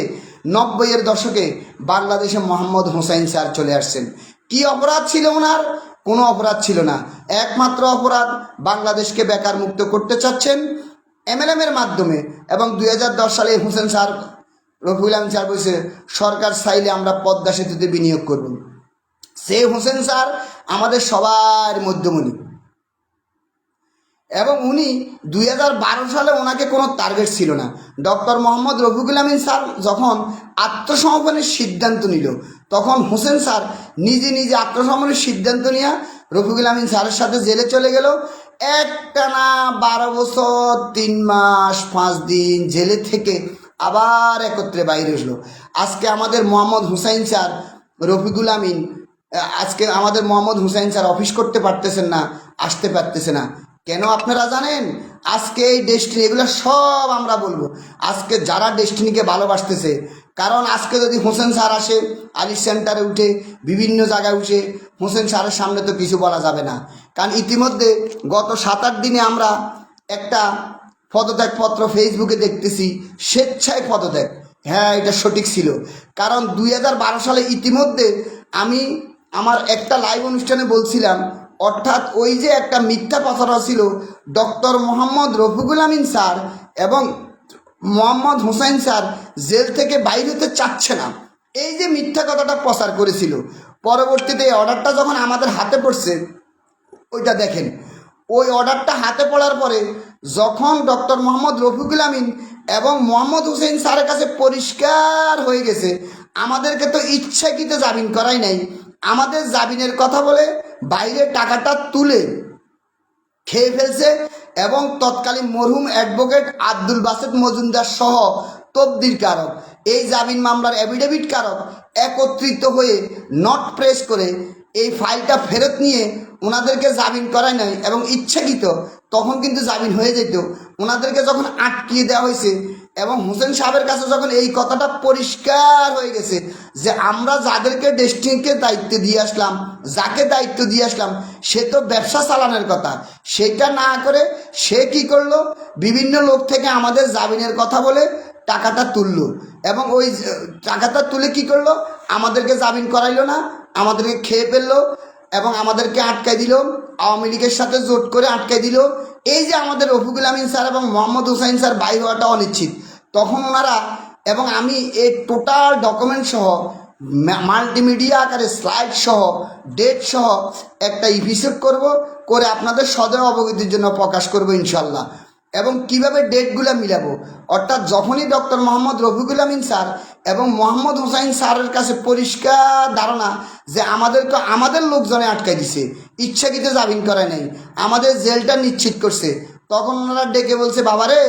90-এর দশকে বাংলাদেশে মোহাম্মদ হোসাইন স্যার চলে আসছেন। কি অপরাধ ছিল ওনার? কোনো অপরাধ ছিল না। একমাত্র অপরাধ বাংলাদেশকে বেকার মুক্ত করতে চাচ্ছেন এমএলএমের মাধ্যমে। এবং 2010 সালে হোসেন স্যার, রফিকুল আমিন স্যার বলছে সরকার চাইলে আমরা পদ্মা সেতুতে বিনিয়োগ করব। সেই হোসেন স্যার আমাদের সবার মধ্যমণি, এবং উনি 2012 সালে ওনাকে কোনো টার্গেট ছিল না। ডক্টর মোহাম্মদ রফিকুল আমিন স্যার যখন আত্মসমর্পণের সিদ্ধান্ত নিল, তখন হোসেন স্যার নিজে নিজে আত্মসমর্পণের সিদ্ধান্ত নিয়ে রফিকুল আমিন স্যারের সাথে জেলে চলে গেল। একটানা 12 বছর 3 মাস 5 দিন জেলে থেকে আবার একত্রে বাইরে আসলো। আজকে আমাদের মোহাম্মদ হুসাইন স্যার, রফিকুল আমিন, আজকে আমাদের মোহাম্মদ হুসাইন স্যার অফিস করতে পারতেছেন না, আসতে পারতেছে না। কেন আপনারা জানেন? আজকে এই ডেস্টিনি, এগুলো সব আমরা বলবো আজকে যারা ডেস্টিনিকে ভালোবাসতেছে। কারণ আজকে যদি হোসেন স্যার আসে আলিস সেন্টারে উঠে, বিভিন্ন জায়গায় উঠে, হোসেন স্যারের সামনে তো কিছু বলা যাবে না। কারণ ইতিমধ্যে গত 7-8 দিনে আমরা একটা পদত্যাগপত্র ফেসবুকে দেখতেছি, স্বেচ্ছায় পদত্যাগ। হ্যাঁ, এটা সঠিক ছিল। কারণ 2012 সালে ইতিমধ্যে আমি আমার একটা লাইভ অনুষ্ঠানে বলছিলাম, অর্থাৎ ওই যে একটা মিথ্যা প্রচারণা ছিল, ডক্টর মোহাম্মদ রফিকুল আমিন স্যার এবং মোহাম্মদ হোসাইন স্যার জেল থেকে বাইরে হতে চাচ্ছে না, এই যে মিথ্যা কথাটা প্রচার করেছিল। পরবর্তীতে এই অর্ডারটা যখন আমাদের হাতে পড়ছে, ওইটা দেখেন, ওই অর্ডারটা হাতে পড়ার পরে যখন ডক্টর মোহাম্মদ রফিকুল আমিন এবং মোহাম্মদ হোসেন স্যারের কাছে পরিষ্কার হয়ে গেছে আমাদেরকে তো ইচ্ছাকৃত জামিন করাই নাই, আমাদের জামিনের কথা বলে বাইরে টাকাটা তুলে খেয়ে ফেলছে। এবং তৎকালীন মরহুম অ্যাডভোকেট আব্দুল বাসেত মজুমদার সহ তবদির কারক, এই জামিন মামলার অ্যাফিডেভিট কারক একত্রিত হয়ে নট প্রেস করে এই ফাইলটা ফেরত নিয়ে ওনাদেরকে জামিন করায় নাই, এবং ইচ্ছাকৃত তখন কিন্তু জামিন হয়ে যেত। ওনাদেরকে যখন আটকিয়ে দেওয়া হয়েছে এবং হোসেন সাহেবের কাছে যখন এই কথাটা পরিষ্কার হয়ে গেছে যে আমরা যাদেরকে ডেস্টিনিকে দায়িত্ব দিয়ে আসলাম, যাকে দায়িত্ব দিয়ে আসলাম, সে তো ব্যবসা চালানোর কথা, সেটা না করে সে কি করলো, বিভিন্ন লোক থেকে আমাদের জামিনের কথা বলে টাকাটা তুললো, এবং ওই টাকাটা তুলে কি করলো, আমাদেরকে জামিন করাইলো না, আমাদেরকে খেয়ে ফেললো এবং আমাদেরকে আটকাই দিল, আওয়ামী লীগের সাথে জোট করে আটকাই দিল। এই যে আমাদের রফিকুল আমিন স্যার এবং মোহাম্মদ হুসাইন স্যার বাইর হওয়াটা অনিশ্চিত, তখন ওনারা এবং আমি এই টোটাল ডকুমেন্ট সহ মাল্টিমিডিয়া আকারে স্লাইড সহ ডেট সহ একটা এপিসোড করব, করে আপনাদের সদয় অবগতির জন্য প্রকাশ করব ইনশাল্লাহ। এবং কিভাবে ডেটগুলো মিলাবো, অর্থাৎ যখনই ডক্টর মোহাম্মদ রফিকুল আমিন স্যার এবং মোহাম্মদ হোসাইন স্যারের কাছে পরিষ্কার ধারণা যে আমাদেরকে আমাদের লোকজনে আটকাই দিছে, ইচ্ছাকৃত জামিন করায় নাই, আমাদের জেলটা নিশ্চিত করছে, তখন ওনারা ডেকে বলছে বাবারে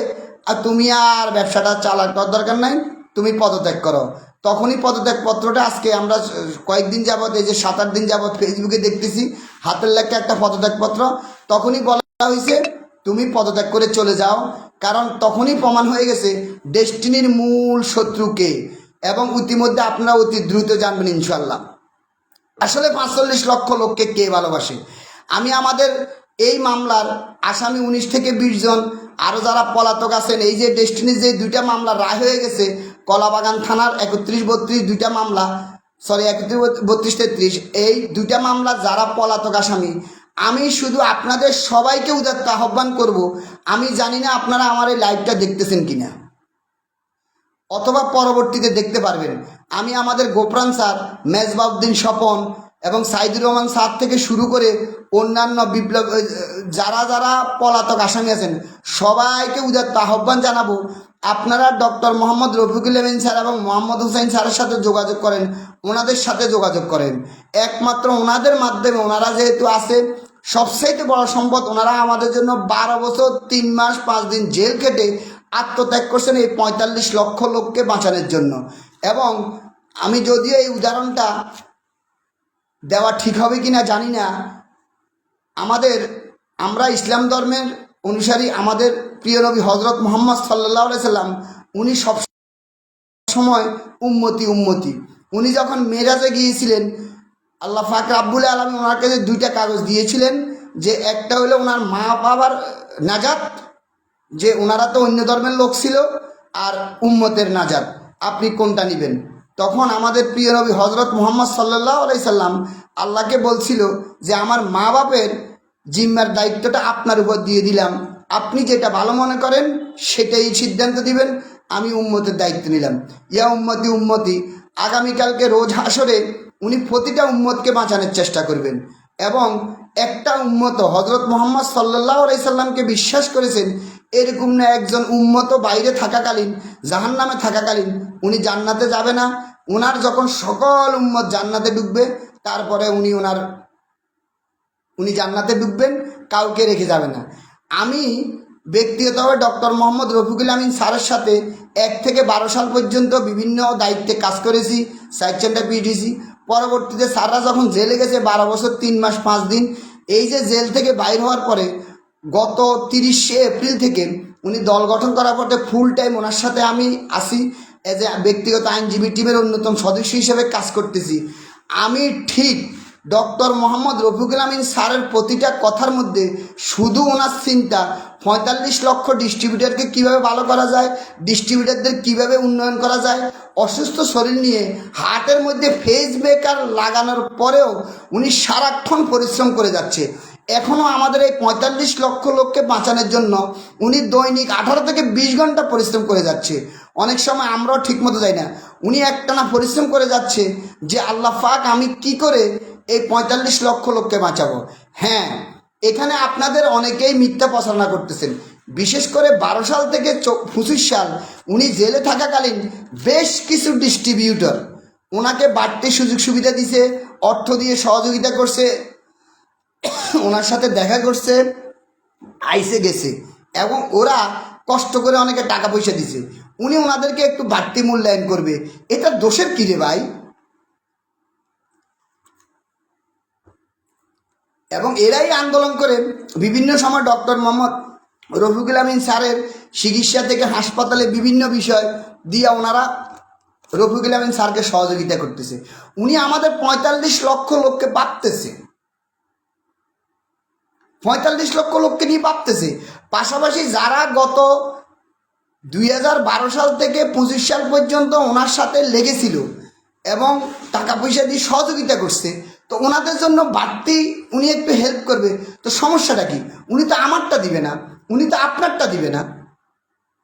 আর তুমি আর ব্যবসাটা চালার দরকার নাই, তুমি পদত্যাগ করো। তখনই পদত্যাগপত্রটা আজকে আমরা কয়েকদিন যাবৎ, এই যে 7-8 দিন যাবৎ ফেসবুকে দেখতেছি হাতের লেখা একটা পদত্যাগপত্র, তখনই বলা হয়েছে তুমি পদত্যাগ করে চলে যাও। কারণ তখনই প্রমাণ হয়ে গেছে ডেস্টিনির মূল শত্রুকে, এবং ইতিমধ্যে আপনারা অতি দ্রুত জানবেন ইনশাল্লাহ। আসলে ৪৫ লক্ষ লোককে কে ভালোবাসে? আমি আমাদের এই মামলার আসামি ১৯ থেকে ২০ জন, আরও যারা পলাতক আছেন, এই যে ডেস্টিনির যে দুইটা মামলা রায় হয়ে গেছে, কলাবাগান থানার ৩১-৩২ দুইটা মামলা, সরি ৩১-৩২-৩৩, এই দুইটা মামলা যারা পলাতক আসামি, আমি শুধু আপনাদের সবাইকে উদাত্ত আহ্বান করব, আমি জানি না আপনারা আমার এই লাইভটা দেখতেছেন কিনা, অথবা পরবর্তীতে দেখতে পারবেন। আমি আমাদের গোপরান স্যার, মেজবাউদ্দিন স্বপন এবং সাইদুর রহমান স্যার থেকে শুরু করে অন্যান্য বিপ্লব যারা যারা পলাতক আসামি আছেন সবাইকে উদাত্ত আহ্বান জানাবো, আপনারা ডক্টর মোহাম্মদ রফিকুল আমিন স্যার এবং মোহাম্মদ হোসেন স্যারের সাথে যোগাযোগ করেন, ওনাদের সাথে যোগাযোগ করেন। একমাত্র ওনাদের মাধ্যমে, ওনারা যেহেতু আছে, সবচাইতে বড় সম্পদ, ওনারা আমাদের জন্য ১২ বছর ৩ মাস ৫ দিন জেল কেটে আত্মত্যাগ করছেন এই ৪৫ লক্ষ লোককে বাঁচানোর জন্য। এবং আমি যদিও এই উদাহরণটা দেওয়া ঠিক হবে কিনা জানি না, আমরা ইসলাম ধর্মের অনুসারী, আমাদের প্রিয় নবী হজরত মুহাম্মদ সাল্লাল্লাহু আলাইহি সাল্লাম, উনি সব সময় উম্মতি। উনি যখন মেরাজে গিয়েছিলেন, আল্লাহ পাক রাব্বুল আলামিন ওনার কাছে দুইটা কাগজ দিয়েছিলেন, যে একটা হলো ওনার মা বাবার নাজাত, যে ওনারা তো অন্য ধর্মের লোক ছিল, আর উম্মতের নাজাত, আপনি কোনটা নেবেন? তখন আমাদের প্রিয় নবী হজরত মুহাম্মদ সাল্লাল্লাহু আলাইহি সাল্লাম আল্লাহকে বলছিল যে আমার মা বাপের জিম্মার দায়িত্বটা আপনার উপর দিয়ে দিলাম, আপনি যেটা ভালো মনে করেন সেটাই সিদ্ধান্ত দিবেন, আমি উম্মতের দায়িত্ব নিলাম। ইয়া উম্মতি, আগামীকালকে রোজ হাসরে উনি প্রতিটা উম্মতকে বাঁচানোর চেষ্টা করবেন, এবং একটা উম্মত হজরত মুহাম্মদ সাল্লাল্লাহু আলাইহি সাল্লামকে বিশ্বাস করেছেন, এরকম না একজন উম্মত বাইরে থাকাকালীন, জাহান্নামে থাকাকালীন উনি জান্নাতে যাবে না। ওনার যখন সকল উম্মত জান্নাতে ঢুকবে, তারপরে উনি জান্নাতে ঢুকবেন, কাউকে রেখে যাবে না। আমি ব্যক্তিগতভাবে ডক্টর মোহাম্মদ রফিকুল আমিন স্যারের সাথে ১ থেকে ১২ সাল পর্যন্ত বিভিন্ন দায়িত্বে কাজ করেছি, সাইড সেন্টার পিডিসি। পরবর্তীতে স্যাররা যখন জেলে গেছে ১২ বছর ৩ মাস ৫ দিন, এই যে জেল থেকে বাইর হওয়ার পরে গত ৩০শে এপ্রিল থেকে উনি দল গঠন করার পরে ফুল টাইম ওনার সাথে আমি আসি, এজ এ ব্যক্তিগত আইনজীবী টিমের অন্যতম সদস্য হিসেবে কাজ করতেছি। আমি ঠিক ডক্টর মোহাম্মদ রফিকুল আমিন স্যারের প্রতিটা কথার মধ্যে শুধু ওনার চিন্তা ৪৫ লক্ষ ডিস্ট্রিবিউটারকে কীভাবে ভালো করা যায়, ডিস্ট্রিবিউটারদের কীভাবে উন্নয়ন করা যায়। অসুস্থ শরীর নিয়ে হার্টের মধ্যে ফেস ব্রেকার লাগানোর পরেও উনি সারাক্ষণ পরিশ্রম করে যাচ্ছে। এখনও আমাদের এই ৪৫ লক্ষ লোককে বাঁচানোর জন্য উনি দৈনিক ১৮ থেকে ২০ ঘন্টা পরিশ্রম করে যাচ্ছে। অনেক সময় আমরাও ঠিকমতো যাই না, উনি একটানা পরিশ্রম করে যাচ্ছে যে আল্লাহ পাক আমি কি করে এই ৪৫ লক্ষ লোককে বাঁচাবো। হ্যাঁ, এখানে আপনাদের অনেকেই মিথ্যা প্রচারণা করতেছেন, বিশেষ করে ১২ সাল থেকে ২৫ সাল উনি জেলে থাকাকালীন বেশ কিছু ডিস্ট্রিবিউটর ওনাকে বাড়তি সুযোগ সুবিধা দিছে, অর্থ দিয়ে সহযোগিতা করছে, ওনার সাথে দেখা করছে, আইসে গেছে, এবং ওরা কষ্ট করে অনেকে টাকা পয়সা দিছে, উনি ওনাদেরকে একটু বাড়তি মূল্যায়ন করবে। এটা দোষের কী রে ভাই? এবং এরাই আন্দোলন করে বিভিন্ন সময় ডক্টর মোহাম্মদ রফিকুল আমিন স্যারের চিকিৎসা থেকে হাসপাতালে বিভিন্ন বিষয় দিয়ে ওনারা রফিকুল আমিন স্যারকে সহযোগিতা করতেছে। উনি আমাদের ৪৫ লক্ষ লোককে ভাবতেছে, ৪৫ লক্ষ লোককে নিয়ে ভাবতেছে। পাশাপাশি যারা গত ২০১২ সাল থেকে ২৫ সাল পর্যন্ত ওনার সাথে লেগেছিল এবং টাকা পয়সা দিয়ে সহযোগিতা করছে, তো ওনাদের জন্য বাড়তি উনি একটু হেল্প করবে, তো সমস্যাটা কি? উনি তো আমারটা দিবে না, উনি তো আপনারটা দিবে না।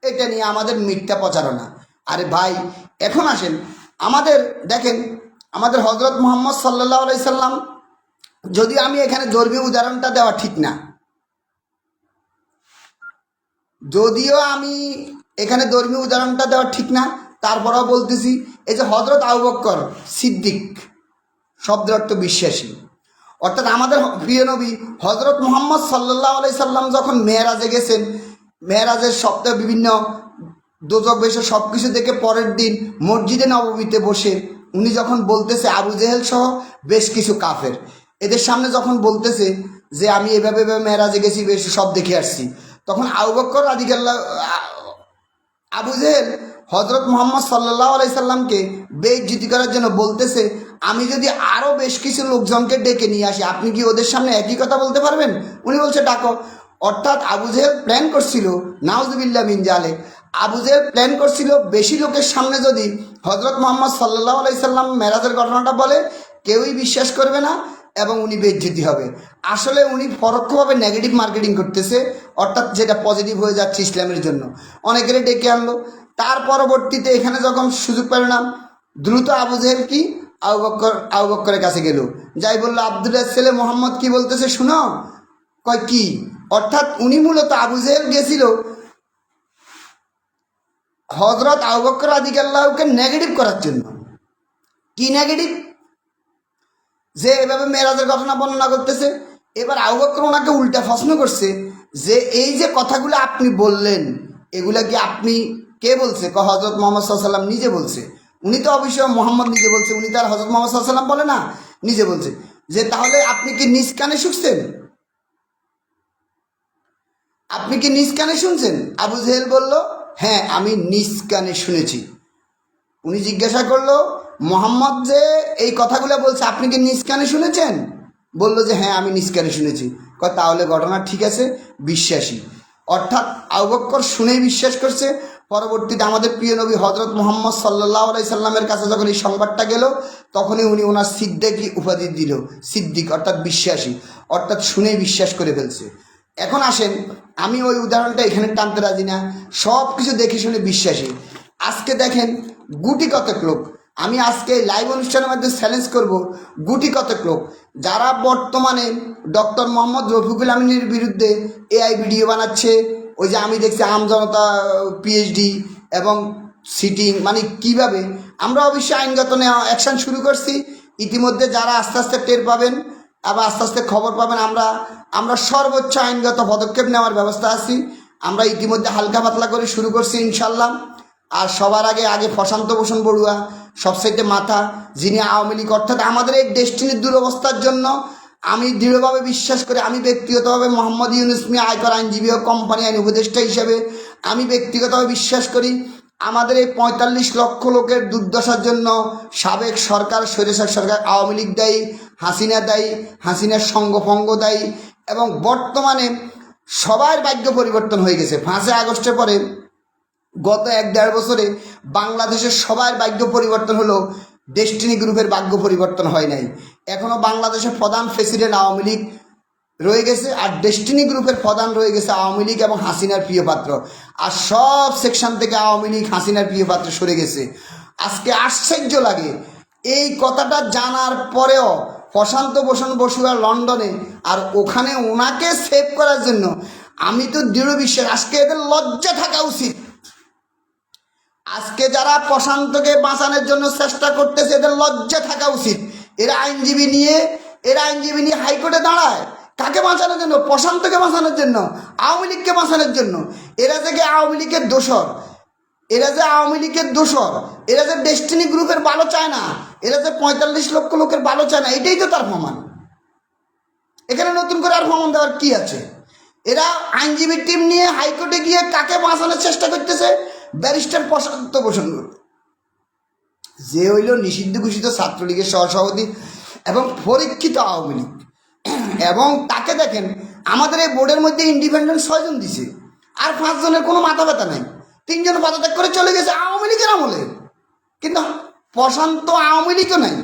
এটা নিয়ে আমাদের মিথ্যা প্রচারণা। আরে ভাই, এখন আসেন, আমাদের দেখেন, আমাদের হজরত মুহাম্মদ সাল্লাল্লাহু আলাইহি সাল্লাম, যদিও আমি এখানে ধর্মীয় উদাহরণটা দেওয়া ঠিক না, তারপরেও বলতেছি, এই যে হজরত আবু বকর সিদ্দিক শব্দের অর্থ বিশ্বাসী, অর্থাৎ আমাদের প্রিয় নবী হজরত মুহাম্মদ সাল্লাল্লাহু আলাইহি সাল্লাম যখন মেরাজে গেছেন, মেরাজের সপ্তাহে বিভিন্ন দোজক বেশে সব কিছু দেখে পরের দিন মসজিদে নববীতে বসে উনি যখন বলতেছে, আবু জেহেল সহ বেশ কিছু কাফের এদের সামনে যখন বলতেছে যে আমি এভাবে মেরাজে গেছি, বেশ সব দেখে আসছি, তখন আবু বকর রাদিয়াল্লাহু, আবু জেহেল হজরত মুহাম্মদ সাল্লাল্লাহু আলাইহি সাল্লামকে বেইজ্জতি করার জন্য বলতেছে, আমি যদি আরও বেশ কিছু লোকজনকে ডেকে নিয়ে আসি, আপনি কি ওদের সামনে একই কথা বলতে পারবেন? উনি বলছে ডাকো। অর্থাৎ আবু জেহেল প্ল্যান করছিল, নাউজুবিল্লাহ মিন জালিক, আবু জেহেল প্ল্যান করছিল বেশি লোকের সামনে যদি হজরত মোহাম্মদ সাল্লাল্লাহু আলাইহি সাল্লাম মেরাজের ঘটনাটা বলে কেউই বিশ্বাস করবে না এবং উনি বেজ্জিতি হবে। আসলে উনি পরোক্ষভাবে নেগেটিভ মার্কেটিং করতেছে, অর্থাৎ যেটা পজিটিভ হয়ে যাচ্ছে ইসলামের জন্য। অনেকেরই ডেকে আনলো। তার পরবর্তীতে এখানে যখন সুযোগ পেল না, দ্রুত আবু জেহেল কি আবু বক্করের কাছে গেল, যাই বললো আব্দুল্লাহ ছেলে মোহাম্মদ কি বলতেছে শুনো। কয় কি? অর্থাৎ উনি মূলত আবু জেহেল গেছিল হজরত আবু বকর রাদিয়াল্লাহুকে নেগেটিভ করার জন্য। কি নেগেটিভ? যে এভাবে মেরাজের ঘটনা বর্ণনা করতেছে। এবার আবু বকর ওনাকে উল্টা প্রশ্ন করছে যে এই যে কথাগুলো আপনি বললেন এগুলা কি আপনি কে বলছে? হজরত মোহাম্মদ সাল্লাল্লাহু আলাইহি ওয়াসাল্লাম নিজে বলছে। উনি তো অবশ্যই মোহাম্মদ নিজে বলছে, উনি তার হজরত মোহাম্মদ সাল্লাল্লাহু আলাইহি ওয়াসাল্লাম বলে না, নিজে বলছে। যে তাহলে আপনি কি নিজ কানে শুনছেন? আপনি কি নিজ কানে শুনছেন? আবু জেহেল বলল হ্যাঁ আমি নিজ কানে শুনেছি। উনি জিজ্ঞাসা করলো মোহাম্মদ যে এই কথাগুলো বলছে আপনি কি নিজ কানে শুনেছেন? বলল যে হ্যাঁ আমি নিজ কানে শুনেছি। কয় তাহলে ঘটনা ঠিক আছে, বিশ্বাসী। অর্থাৎ আবু বকর শুনেই বিশ্বাস করছে। পরবর্তীতে আমাদের প্রিয় নবী হজরত মোহাম্মদ সাল্লাল্লাহু আলাইহি সাল্লামের কাছে যখন এই সংবাদটা গেল তখনই উনি ওনার সিদ্দিকী উপাধি দিল, সিদ্দিক অর্থাৎ বিশ্বাসী, অর্থাৎ শুনেই বিশ্বাস করে ফেলছে। এখন আসেন, আমি ওই উদাহরণটা এখানে টানতে রাজি না, সব কিছু দেখে শুনে বিশ্বাসী। আজকে দেখেন গুটি কতক লোক, আমি আজকে লাইভ অনুষ্ঠানের মধ্যে চ্যালেঞ্জ করব, গুটি কতক লোক যারা বর্তমানে ডক্টর মোহাম্মদ রফিকুল আমিনের বিরুদ্ধে এআই ভিডিও বানাচ্ছে। ওই যে আমি দেখছি আমজনতা পিএইচডি এবং সিটিং, মানে কিভাবে আমরা অবশ্যই আইনগত অ্যাকশান শুরু করছি ইতিমধ্যে। যারা আস্তে আস্তে টের পাবেন আবার আস্তে আস্তে খবর পাবেন, আমরা সর্বোচ্চ আইনগত পদক্ষেপ নেওয়ার ব্যবস্থা আছি। আমরা ইতিমধ্যে হালকা পাতলা করে শুরু করছি ইনশাল্লাহ। আর সবার আগে প্রশান্ত ভূষণ বড়ুয়া সবচাইতে মাথা, যিনি আওয়ামী লীগ অর্থাৎ আমাদের এই ডেস্টিনির দুরবস্থার জন্য আমি দৃঢ়ভাবে বিশ্বাস করি। আমি ব্যক্তিগতভাবে মোহাম্মদ ইউনুস মিয়া আয়কর আইনজীবী ও কোম্পানি আইন উপদেষ্টা হিসেবে আমি ব্যক্তিগতভাবে বিশ্বাস করি আমাদের এই ৪৫ লক্ষ লোকের দুর্দশার জন্য সাবেক সরকার, স্বৈরাচার সরকার আওয়ামী লীগ দায়ী, হাসিনা দায়ী, হাসিনার সঙ্গভঙ্গ দায়ী। এবং বর্তমানে সবার ভাগ্য পরিবর্তন হয়ে গেছে। ৫ই আগস্টের পরে গত ১-১.৫ বছরে বাংলাদেশের সবার ভাগ্য পরিবর্তন হলো, ডেস্টিনি গ্রুপের ভাগ্য পরিবর্তন হয় নাই। এখনও বাংলাদেশের প্রধান প্রেসিডেন্ট আওয়ামী লীগ রয়ে গেছে, আর ডেস্টিনি গ্রুপের প্রধান রয়ে গেছে আওয়ামী লীগ এবং হাসিনার প্রিয় পাত্র। আর সব সেকশন থেকে আওয়ামী লীগ হাসিনার প্রিয় পাত্র সরে গেছে। আজকে আশ্চর্য লাগে এই কথাটা জানার পরেও প্রশান্ত ভূষণ বসুয়া লন্ডনে, আর ওখানে ওনাকে সেভ করার জন্য আমি তো দৃঢ় বিশ্বাস আজকে এদের লজ্জা থাকা উচিত। আজকে যারা প্রশান্তকে বাঁচানোর জন্য চেষ্টা করতেছে এদের লজ্জা থাকা উচিত। এরা আইনজীবী নিয়ে হাইকোর্টে দাঁড়ায় কাকে বাঁচানোর জন্য? প্রশান্তকে বাঁচানোর জন্য, আওয়ামী লীগকে বাঁচানোর জন্য। এরা যে আওয়ামী লীগের দোসর, এরা যে ডেস্টিনি গ্রুপের ভালো চায় না, এরা যে ৪৫ লক্ষ লোকের ভালো চায় না, এটাই তো তার প্রমাণ। এখানে নতুন করে আর প্রমাণ দেওয়ার কি আছে? এরা আইনজীবী টিম নিয়ে হাইকোর্টে গিয়ে কাকে বাঁচানোর চেষ্টা করতেছে? ব্যারিস্টার প্রশান্ত ভূষণ, যে হইল নিষিদ্ধ ঘোষিত ছাত্রলীগের সহসভাপতি এবং পরীক্ষিত আওয়ামী লীগ। এবং তাকে দেখেন আমাদের এই বোর্ডের মধ্যে ইন্ডিপেন্ডেন্ট ৬ জন দিছে, আর ৫ জনের কোনো মাথা ব্যথা নাই। ৩ জন পদত্যাগ করে চলে গেছে আওয়ামী লীগের আমলে, কিন্তু প্রশান্ত আওয়ামী লীগও নাই।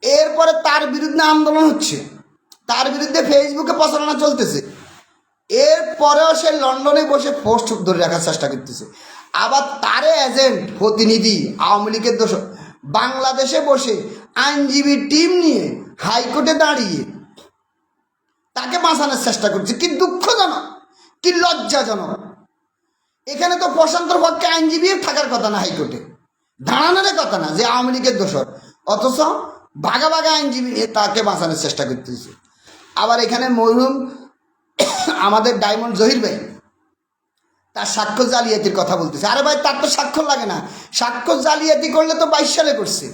এরপরে তার বিরুদ্ধে আন্দোলন হচ্ছে, তার বিরুদ্ধে ফেসবুকে প্রচারণা চলতেছে। এরপরেও সে লন্ডনে বসে পোস্ট ধরে রাখার চেষ্টা করতেছে। আবার তারে এজেন্ট প্রতিনিধি আওয়ামী লীগের দোষ বাংলাদেশে বসে আইনজীবী টিম নিয়ে হাইকোর্টে দাঁড়িয়ে তাকে বাঁচানোর চেষ্টা করছে। কি দুঃখজনক, কি লজ্জাজনক। এখানে তো প্রশান্তর পক্ষে আইনজীবী থাকার কথা না, হাইকোর্টে দাঁড়ানোর কথা না, যে আওয়ামী লীগের দোষর, অথচ ভাগা আইনজীবী নিয়ে তাকে বাঁচানোর চেষ্টা করতেছে। আবার এখানে মরহুম আমাদের ডায়মন্ড জহির ভাই তার সাক্ষ্য জালিয়াতির কথা বলতেছে। আরে ভাই, তার তো স্বাক্ষর লাগে না। সাক্ষ্য জালিয়াতি করলে তো ২২ সালে করছে,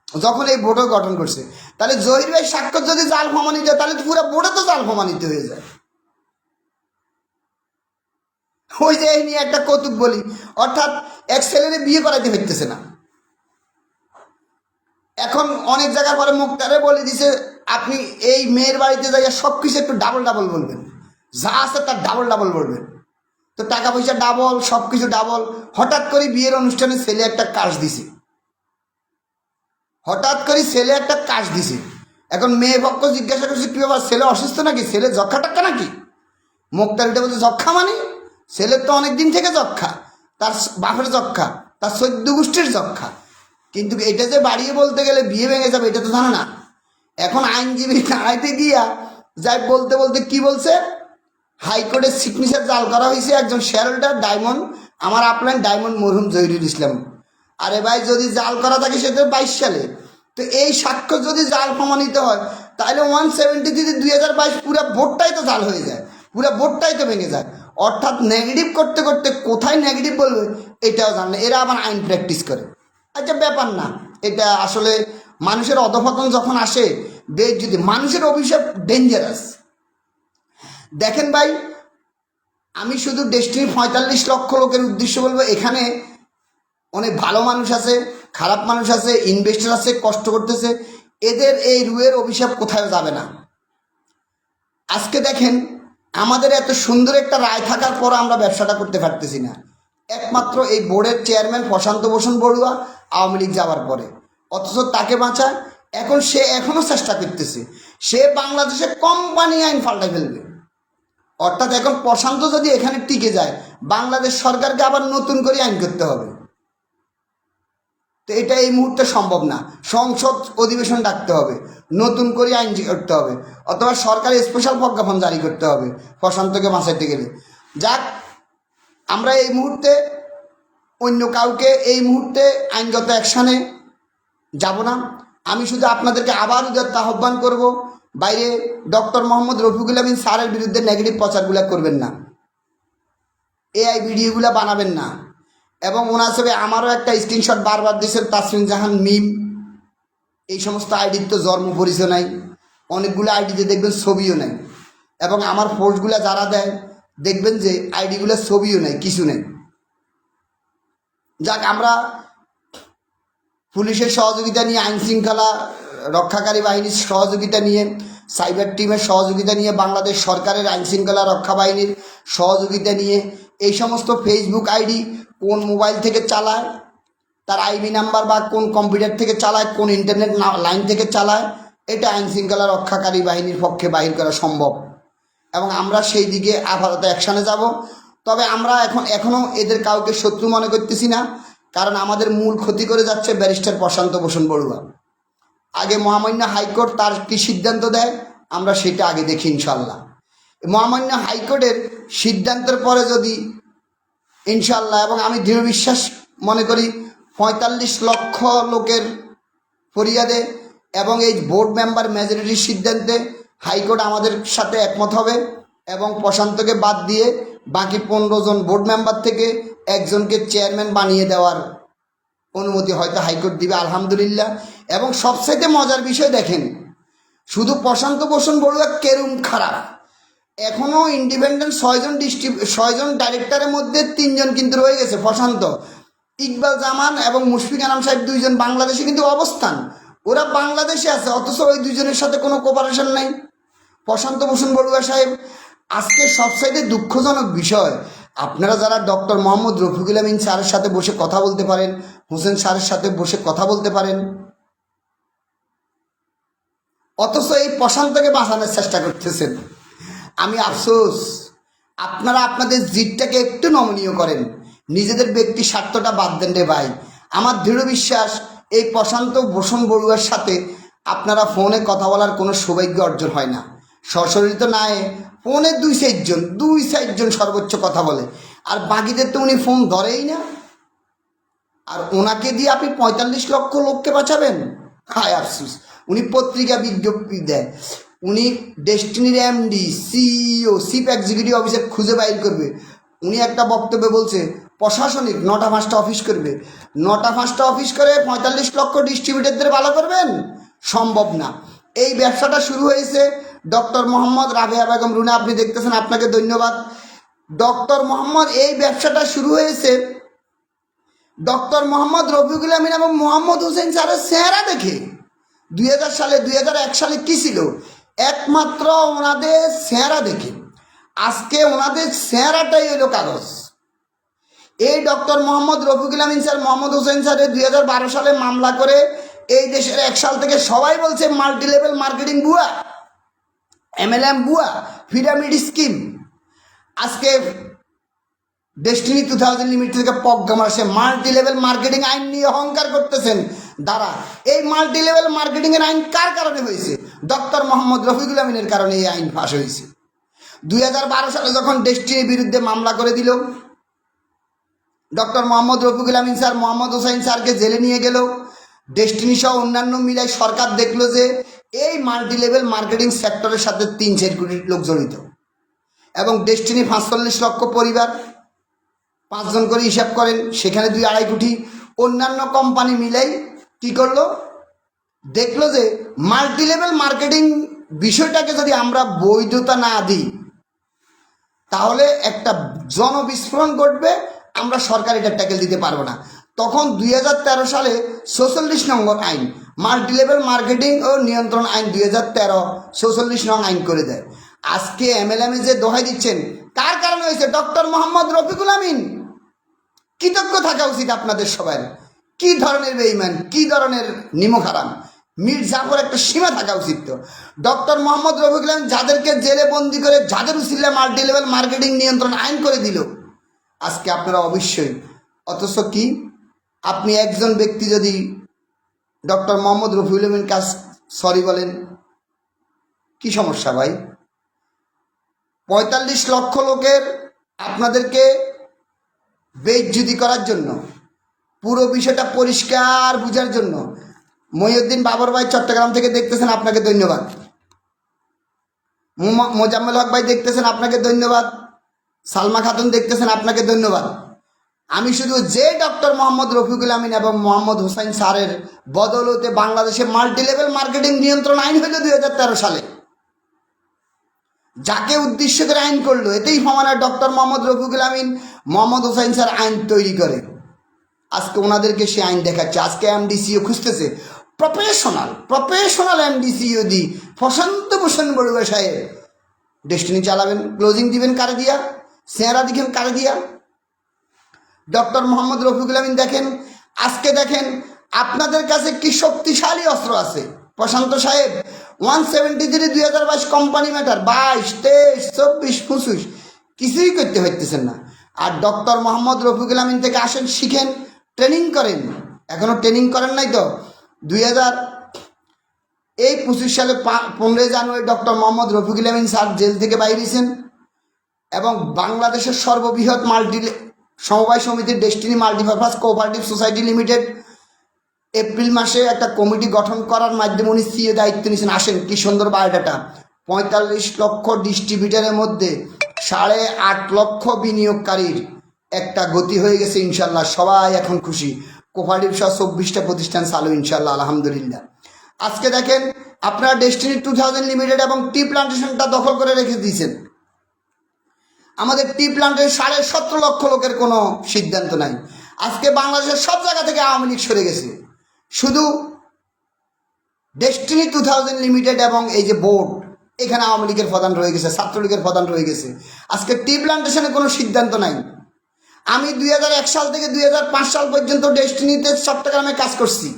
যখন এই বোর্ডও গঠন করছে। তাহলে জহির ভাই স্বাক্ষর যদি জাল প্রমাণিত হয় তাহলে পুরো বোর্ডে তো জাল প্রমাণিত হয়ে যায়। ওই যে এই নিয়ে একটা কৌতুক বলি, অর্থাৎ এক ছেলেরে বিয়ে করাইতে হইতেছে না, এখন অনেক জায়গার পরে মুক্তারে বলে দিছে আপনি এই মেয়ের বাড়িতে যাইয়া সব কিছু একটু ডাবল ডাবল বলবেন, যা আছে তার ডাবল ডাবল বলবেন। তো টাকা পয়সা ডাবল, সব কিছু ডাবল। হঠাৎ করে বিয়ের অনুষ্ঠানে ছেলে একটা কাজ দিছে, হঠাৎ করে ছেলে একটা কাজ দিছে। এখন মেয়ে পক্ষ জিজ্ঞাসা করছে কি ব্যাপার, ছেলে অসুস্থ নাকি, ছেলে যক্ষা টাক্কা নাকি? মুক্তার এটা বলছে যক্ষা মানে ছেলের তো অনেক দিন থেকে যক্ষা, তার বাপের যক্ষা, তার সদ্য গোষ্ঠীর যক্ষা। কিন্তু এটা যে বাড়িয়ে বলতে গেলে বিয়ে ভেঙে যাবে এটা তো জানে না। এখন আইনজীবী দাঁড়াইতে গিয়া যাই বলতে বলতে কি বলছে, হাইকোর্টের সিগনেচার জাল করা হয়েছে একজন শেয়ার হোল্ডার ডায়মন্ড, আমার আপলাইন ডায়মন্ড মরহুম জহিরুল ইসলাম। আরে ভাই যদি জাল করা থাকে সেটা 22 সালে, তো এই সাক্ষ্য যদি জাল প্রমাণিত হয় তাহলে 173 2022 পুরো ভোটটাই তো জাল হয়ে যায়, পুরো ভোটটাই তো ভেঙে যায়। অর্থাৎ নেগেটিভ করতে করতে কোথায় নেগেটিভ বলবে এটাও জানে। এরা আবার আইন প্র্যাকটিস করে। আচ্ছা ব্যাপার না, এটা আসলে মানুষের অধঃপতন যখন আসে, যদি মানুষের অভিশাপ ডেঞ্জারাস। দেখেন ভাই, আমি শুধু ডেস্টিনি 45 লক্ষ লোকের উদ্দেশ্য বলবো, এখানে অনেক ভালো মানুষ আছে, খারাপ মানুষ আছে, ইনভেস্টর আছে, কষ্ট করতেছে। এদের এই রুয়ের অভিশাপ কোথাও যাবে না। আজকে দেখেন আমাদের এত সুন্দর একটা রায় থাকার পর আমরা ব্যবসাটা করতে পারতেছি না, একমাত্র এই বোর্ডের চেয়ারম্যান প্রশান্ত ভূষণ বড়ুয়া আওয়ামী লীগ যাওয়ার পরে। অথচ তাকে বাঁচায় এখন সে এখনও চেষ্টা করতেছে, সে বাংলাদেশে কোম্পানি আইন পাল্টাই ফেলবে। অর্থাৎ এখন প্রশান্ত যদি এখানে টিকে যায়, বাংলাদেশ সরকারকে আবার নতুন করে আইন করতে হবে। তো এটা এই মুহূর্তে সম্ভব না, সংসদ অধিবেশন ডাকতে হবে, নতুন করে আইন করতে হবে, অথবা সরকারি স্পেশাল প্রজ্ঞাপন জারি করতে হবে প্রশান্তকে বাঁচাইতে গেলে। যাক, আমরা এই মুহূর্তে অন্য কাউকে এই মুহূর্তে আইনগত অ্যাকশানে যাব না। আমি শুধু আপনাদেরকে আবার উদাত্ত আহ্বান করব, বাইরে ডক্টর মোহাম্মদ রফিকুল আমিন স্যারের বিরুদ্ধে নেগেটিভ প্রচারগুলো করবেন না, এআই ভিডিওগুলো বানাবেন না। এবং ওনার হিসেবে আমারও একটা স্ক্রিনশট বারবার দিয়েছেন তাসমিন জাহান মিম, এই সমস্ত আইডির তো জন্ম পরিচয় নাই, অনেকগুলো আইডিতে দেখবেন ছবিও নেই। এবং আমার পোস্টগুলো যারা দেয় দেখবেন যে আইডিগুলো ছবিও নেই, কিছু নেই। যাক, আমরা পুলিশের সহযোগিতা নিয়ে, আইন শৃঙ্খলা রক্ষাকারী বাহিনীর সহযোগিতা নিয়ে, সাইবার টিমের সহযোগিতা নিয়ে, বাংলাদেশ সরকারের আইন শৃঙ্খলা রক্ষা বাহিনীর সহযোগিতা নিয়ে এই সমস্ত ফেসবুক আইডি কোন মোবাইল থেকে চালায়, তার আইবি নাম্বার বা কোন কম্পিউটার থেকে চালায়, কোন ইন্টারনেট লাইন থেকে চালায়, এটা আইন শৃঙ্খলা রক্ষাকারী বাহিনীর পক্ষে বাহির করা সম্ভব। এবং আমরা সেই দিকে আপাতত অ্যাকশানে যাব। তবে আমরা এখনও এদের কাউকে শত্রু মনে করতেছি না, কারণ আমাদের মূল ক্ষতি করে যাচ্ছে ব্যারিস্টার প্রশান্ত ভূষণ বড়ুয়া। আগে মহামান্য হাইকোর্ট তার কী সিদ্ধান্ত দেয় আমরা সেটা আগে দেখি ইনশাল্লাহ। মহামান্য হাইকোর্টের সিদ্ধান্তের পরে যদি ইনশাল্লাহ, এবং আমি দৃঢ় বিশ্বাস মনে করি 45 লক্ষ লোকের ফরিয়াদে এবং এই বোর্ড মেম্বার মেজরিটির সিদ্ধান্তে হাইকোর্ট আমাদের সাথে একমত হবে এবং প্রশান্তকে বাদ দিয়ে বাকি 15 জন বোর্ড মেম্বার থেকে একজনকে চেয়ারম্যান বানিয়ে দেওয়ার অনুমতি হয়তো হাইকোর্ট দিবে, আলহামদুলিল্লাহ। এবং সবচেয়ে মজার বিষয় দেখেন, শুধু প্রশান্ত ভূষণ বড়ুয়া কেরম খারাপ, এখনও ইন্ডিপেন্ডেন্ট 6 জন ডাইরেক্টরের মধ্যে 3 জন কিন্তু রয়ে গেছে, প্রশান্ত, ইকবাল জামান এবং মুশফিক আনাম সাহেব 2 জন বাংলাদেশে কিন্তু অবস্থান, ওরা বাংলাদেশে আছে, অথচ ওই 2 জনের সাথে কোনো কোপারেশন নাই। প্রশান্ত ভূষণ বড়ুয়া সাহেব, আজকে সবচাইতে দুঃখজনক বিষয়, আপনারা যারা ডক্টর মোহাম্মদ রফিকুল আমিন স্যারের সাথে বসে কথা বলতে পারেন, হোসেন স্যারের সাথে বসে কথা বলতে পারেন, অথচ এই প্রশান্তকে বাঁচানোর চেষ্টা করতেছেন। আমি আফসোস, আপনারা আপনাদের জিদটাকে একটু নমনীয় করেন, নিজেদের ব্যক্তি স্বার্থটা বাদ দেন রে ভাই। আমার দৃঢ় বিশ্বাস এই প্রশান্ত ভূষণ বড়ুয়ার সাথে আপনারা ফোনে কথা বলার কোনো সৌভাগ্য অর্জন হয় না। সশরীর তো নাই, ফোনে 2-4 জন সর্বোচ্চ কথা বলে, আর বাকিদের তো উনি ফোন ধরেই না। আর ওনাকে দিয়ে আপনি 45 লক্ষ লোককে বাঁচাবেন? হায় আফসোস, উনি পত্রিকা বিজ্ঞপ্তি দেয়, উনি ডেস্টিনির MD, CEO, chief executive officer খুঁজে বাইর করবে। উনি একটা বক্তব্যে বলছে প্রশাসনিক 9টা 5টা অফিস করবে, 9টা 5টা অফিস করে 45 লক্ষ ডিস্ট্রিবিউটারদের ভালো করবেন? সম্ভব না। এই ব্যবসাটা শুরু হয়েছে ডক্টর মোহাম্মদ রাবেয়া বেগম রুনা, আপনি দেখতেছেন, আপনাকে ধন্যবাদ। ডক্টর মোহাম্মদ, এই ব্যবসাটা শুরু হয়েছে ডক্টর মোহাম্মদ রফিকুল আমিন এবং মোহাম্মদ হোসেন স্যারের চেহারা দেখে 2000 সালে 2001 সালে কী ছিল, একমাত্র ওনাদের চেহারা দেখে আজকে ওনাদের চেহারাটাই হলো কাগজ। এই ডক্টর মোহাম্মদ রফিকুল আমিন স্যার, মোহাম্মদ হোসেন স্যারের 2012 সালে মামলা করে এই দেশের 1 সাল থেকে সবাই বলছে মাল্টি লেভেল মার্কেটিং বুয়া, MLM বুয়া, পিরামিড স্কিম। আজকে ডেস্টিনি 2000 লিমিটেড থেকে প্রজ্ঞা মাসে মাল্টি লেভেল মার্কেটিং আইন নিয়ে অহংকার করতেছেন। দ্বারা এই মাল্টি লেভেল মার্কেটিংয়ের আইন কার কারণে হয়েছে? ডক্টর মোহাম্মদ রফিকুল আমিনের কারণে এই আইন পাশ হয়েছে। 2012 সালে যখন ডেস্টিনির বিরুদ্ধে মামলা করে দিল, ডক্টর মোহাম্মদ রফিকুল আমিন স্যার মোহাম্মদ হোসেন স্যারকে জেলে নিয়ে গেল, ডেস্টিনি সহ অন্যান্য মিলাই সরকার দেখলো যে এই মাল্টি লেভেল মার্কেটিং সেক্টরের সাথে 3-4 কোটি লোক জড়িত এবং ডেস্টিনি 45 লক্ষ পরিবার, 5 জন করে হিসাব করেন, সেখানে 2-2.5 কোটি। অন্যান্য কোম্পানি মিলাই কি করলো, দেখলো যে মাল্টি লেভেল মার্কেটিং বিষয়টাকে যদি আমরা বৈধতা না দিই তাহলে একটা জনবিস্ফোরণ ঘটবে, আমরা সরকার এটা ট্যাকেল দিতে পারবো না। তখন 2013 সালে 46 নম্বর আইন মাল্টি লেভেল মার্কেটিং ও নিয়ন্ত্রণ আইন 2013 46 নং আইন করে দেয়। আজকে MLM যে দোহাই দিচ্ছেন কার কারণে হয়েছে? ডক্টর মোহাম্মদ রফিকুল আমিন। কৃতজ্ঞ থাকা উচিত আপনাদের সবার। কি ধরনের বেঈমান, কি ধরনের নিমক হারাম, মীর জাফর একটা সীমা থাকা উচিত। তো ডক্টর মোহাম্মদ রফিকুল আমিন যাদেরকে জেলে বন্দি করে যাদের উসিলা মাল্টি লেভেল মার্কেটিং নিয়ন্ত্রণ আইন করে দিল, আজকে আপনারা অবশ্যই, অথচ কি আপনি একজন ব্যক্তি যদি ডক্টর মোহাম্মদ রফিকুল আমিন কাজ সরি বলেন, কি সমস্যা ভাই? 45 লক্ষ লোকের আপনাদেরকে বেইজ্জতি করার জন্য, পুরো বিষয়টা পরিষ্কার বুঝার জন্য। মহিউদ্দিন বাবর ভাই চট্টগ্রাম থেকে দেখতেছেন, আপনাকে ধন্যবাদ। মোজাম্মেল হক ভাই দেখতেছেন, আপনাকে ধন্যবাদ। সালমা খাতুন দেখতেছেন, আপনাকে ধন্যবাদ। আমি শুধু যে ডক্টর মোহাম্মদ রফিকুল আমিন এবং মোহাম্মদ হোসেন স্যারের বদৌলতে বাংলাদেশে মাল্টি লেভেল মার্কেটিং নিয়ন্ত্রণ আইন হইল 2013 সালে, যাকে উদ্দেশ্য করে আইন করলো, এতেই সমানে ডক্টর মোহাম্মদ রফিকুল আমিন মোহাম্মদ হোসেন স্যার আইন তৈরি করে আজকে ওনাদেরকে সে আইন দেখাচ্ছে। আজকে MDCO খুঁজতেছে প্রফেশনাল MDCO দি প্রশান্ত ভূষণ বড়ুয়া সাহেব ডেস্টিনি চালাবেন, ক্লোজিং দিবেন কারে দিয়া, চেহারা দিবেন কারে দিয়া? ডক্টর মোহাম্মদ রফিকুল আমিন দেখেন, আজকে দেখেন আপনাদের কাছে কি শক্তিশালী অস্ত্র আছে। প্রশান্ত সাহেব 173 2022 কোম্পানি ম্যাটার 22, 23, 24, 25 কিছুই করতে হইতেছেন না। আর ডক্টর মোহাম্মদ রফিকুল আমিন থেকে আসেন, শিখেন, ট্রেনিং করেন। এখনও ট্রেনিং করেন নাই তো? 2025 সালে 15 জানুয়ারি doctor Mohammad Rafiqul Amin sir jail থেকে বাইরেছেন এবং বাংলাদেশের সর্ববৃহৎ সমবায় সমিতির destiny multipurpose cooperative society limited April মাসে একটা কমিটি গঠন করার মাধ্যমে উনি CEO দায়িত্ব নিয়েছেন। আসেন, কি সুন্দর বায়োডাটা। 45 লক্ষ ডিস্ট্রিবিউটারের মধ্যে 8.5 লক্ষ বিনিয়োগকারীর একটা গতি হয়ে গেছে ইনশাল্লাহ। সবাই এখন খুশি। কোঅপারেটিভ সহ 24টা প্রতিষ্ঠান চালু ইনশাল্লাহ, আলহামদুলিল্লাহ। আজকে দেখেন আপনারা ডেস্টিনি 2000 লিমিটেড এবং টি প্লান্টেশনটা দখল করে রেখে দিয়েছেন। আমাদের টি প্লান্টের 17.5 লক্ষ লোকের কোনো সিদ্ধান্ত নাই। আজকে বাংলাদেশের সব জায়গা থেকে আওয়ামী লীগ সরে গেছে, শুধু ডেস্টিনি 2000 লিমিটেড এবং এই যে বোর্ড, এখানে আওয়ামী লীগের প্রধান রয়ে গেছে, ছাত্রলীগের প্রধান রয়ে গেছে। আজকে টি প্লান্টেশনে কোনো সিদ্ধান্ত নাই। আমি 2001 সাল থেকে 2005 সাল পর্যন্ত ডেস্টিনিতে চট্টগ্রামে কাজ করছি।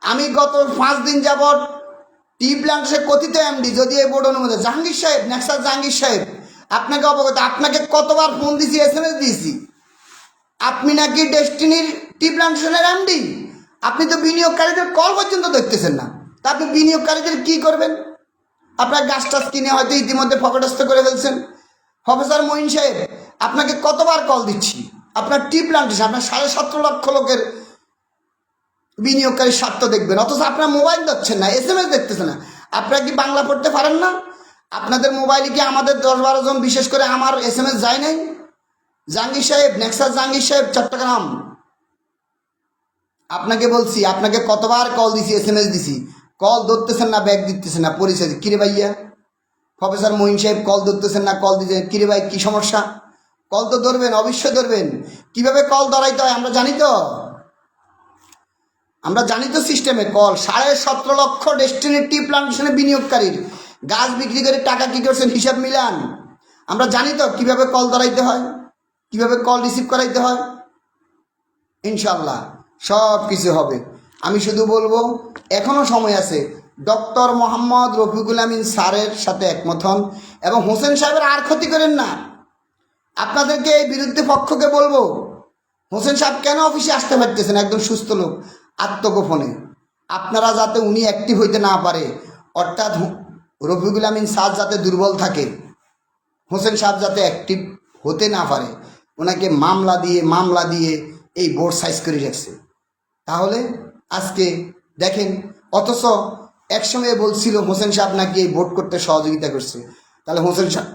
আমি গত 5 দিন যাবৎ টি প্লান্টেশনে কথিত MD, যদি এই বোর্ড অনুমোদন, জাহাঙ্গীর সাহেব, নেক্সাস জাহাঙ্গীর সাহেব, আপনাকে অবগত, আপনাকে কতবার ফোন দিয়েছি, SMS দিয়েছি। আপনি নাকি ডেস্টিনির টি প্লান্টেশনের MD, আপনি তো বিনিয়োগকারীদের কল পর্যন্ত দেখতেছেন না। তা আপনি বিনিয়োগকারীদের কি করবেন? আপনার গাছ টাছ কিনে হয়তো ইতিমধ্যে পকেটস্থ করে ফেলছেন। প্রফেসর মঈন সাহেব, আপনাকে কতবার কল দিচ্ছি, আপনার টি প্লান্টেশন, আপনার 17.5 লক্ষ লোকের বিনিয়োগকারীর স্বার্থ দেখবেন, অথচ আপনার মোবাইল দেখছেন না, SMS দেখতেছেন না। আপনারা কি বাংলা পড়তে পারেন না? আপনাদের মোবাইলে কি আমাদের 10-12 জন, বিশেষ করে আমার SMS যায় নাই? জাহাঙ্গীর সাহেব, নেক্সাস জাহাঙ্গীর সাহেব, চট্টগ্রাম, আপনাকে বলছি, আপনাকে কতবার কল দিছি, SMS দিছি, কল ধরতেছেন না, ব্যাগ দিতেছেন না। পরিচয় কিরে ভাইয়া? প্রফেসর মঈন সাহেব কল ধরতেছেন না, কল দিচ্ছেন, কিরে ভাই কি সমস্যা? কল তো ধরবেন, অবশ্যই ধরবেন। কিভাবে কল ধরাইতে হয় আমরা জানি তো, সিস্টেমে কল 17.5 লক্ষ ডেস্টিনি টি প্লান্টেশনে বিনিয়োগকারীর গাছ বিক্রি করে টাকা কি করছেন হিসাব মিলান। আমরা জানি তো কিভাবে কল ধরাইতে হয়, কিভাবে কল রিসিভ করাইতে হয়। ইনশাল্লাহ সব কিছু হবে। আমি শুধু বলবো এখনও সময় আছে, ডক্টর মোহাম্মদ রফিকুল আমিন স্যারের সাথে একমত হন এবং হোসেন সাহেবের আর ক্ষতি করেন না। আপনাদেরকে এই বিরুদ্ধে পক্ষকে বলবো, হোসেন সাহেব কেন অফিসে আসতে পারতেছেন, একদম সুস্থ লোক, আত্মগোপনে। আপনারা যাতে উনি অ্যাক্টিভ হইতে না পারে, অর্থাৎ রফিকুল আমিন স্যার যাতে দুর্বল থাকে, হোসেন সাহেব যাতে অ্যাক্টিভ হতে না পারে, ওনাকে মামলা দিয়ে এই বোর্ড সাইজ করে রাখছে। তাহলে আজকে দেখেন, অথচ একসময় বলছিল হোসেন সাহেব নাকি এই বোর্ড করতে সহযোগিতা করছে। তাহলে হোসেন সাহেব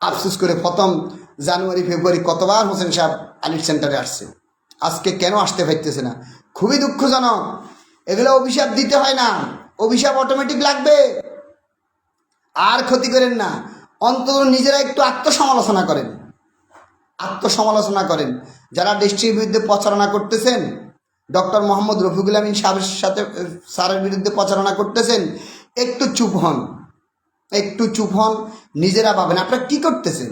আফসোস করে প্রথম জানুয়ারি ফেব্রুয়ারি কতবার হোসেন সাহেব আলিট সেন্টারে আসছে, আজকে কেন আসতে পারতেছে না? খুবই দুঃখজনক। এগুলো অভিশাপ দিতে হয় না, অভিশাপ অটোমেটিক লাগবে। আর ক্ষতি করেন না, অন্তত নিজেরা একটু আত্মসমালোচনা করেন। যারা দেশটির বিরুদ্ধে প্রচারণা করতেছেন, ডক্টর মোহাম্মদ রফিকুল আমিন সাহেবের সাথে স্যারের বিরুদ্ধে প্রচারণা করতেছেন, একটু চুপ হন, নিজেরা পাবেন আপনারা কি করতেছেন।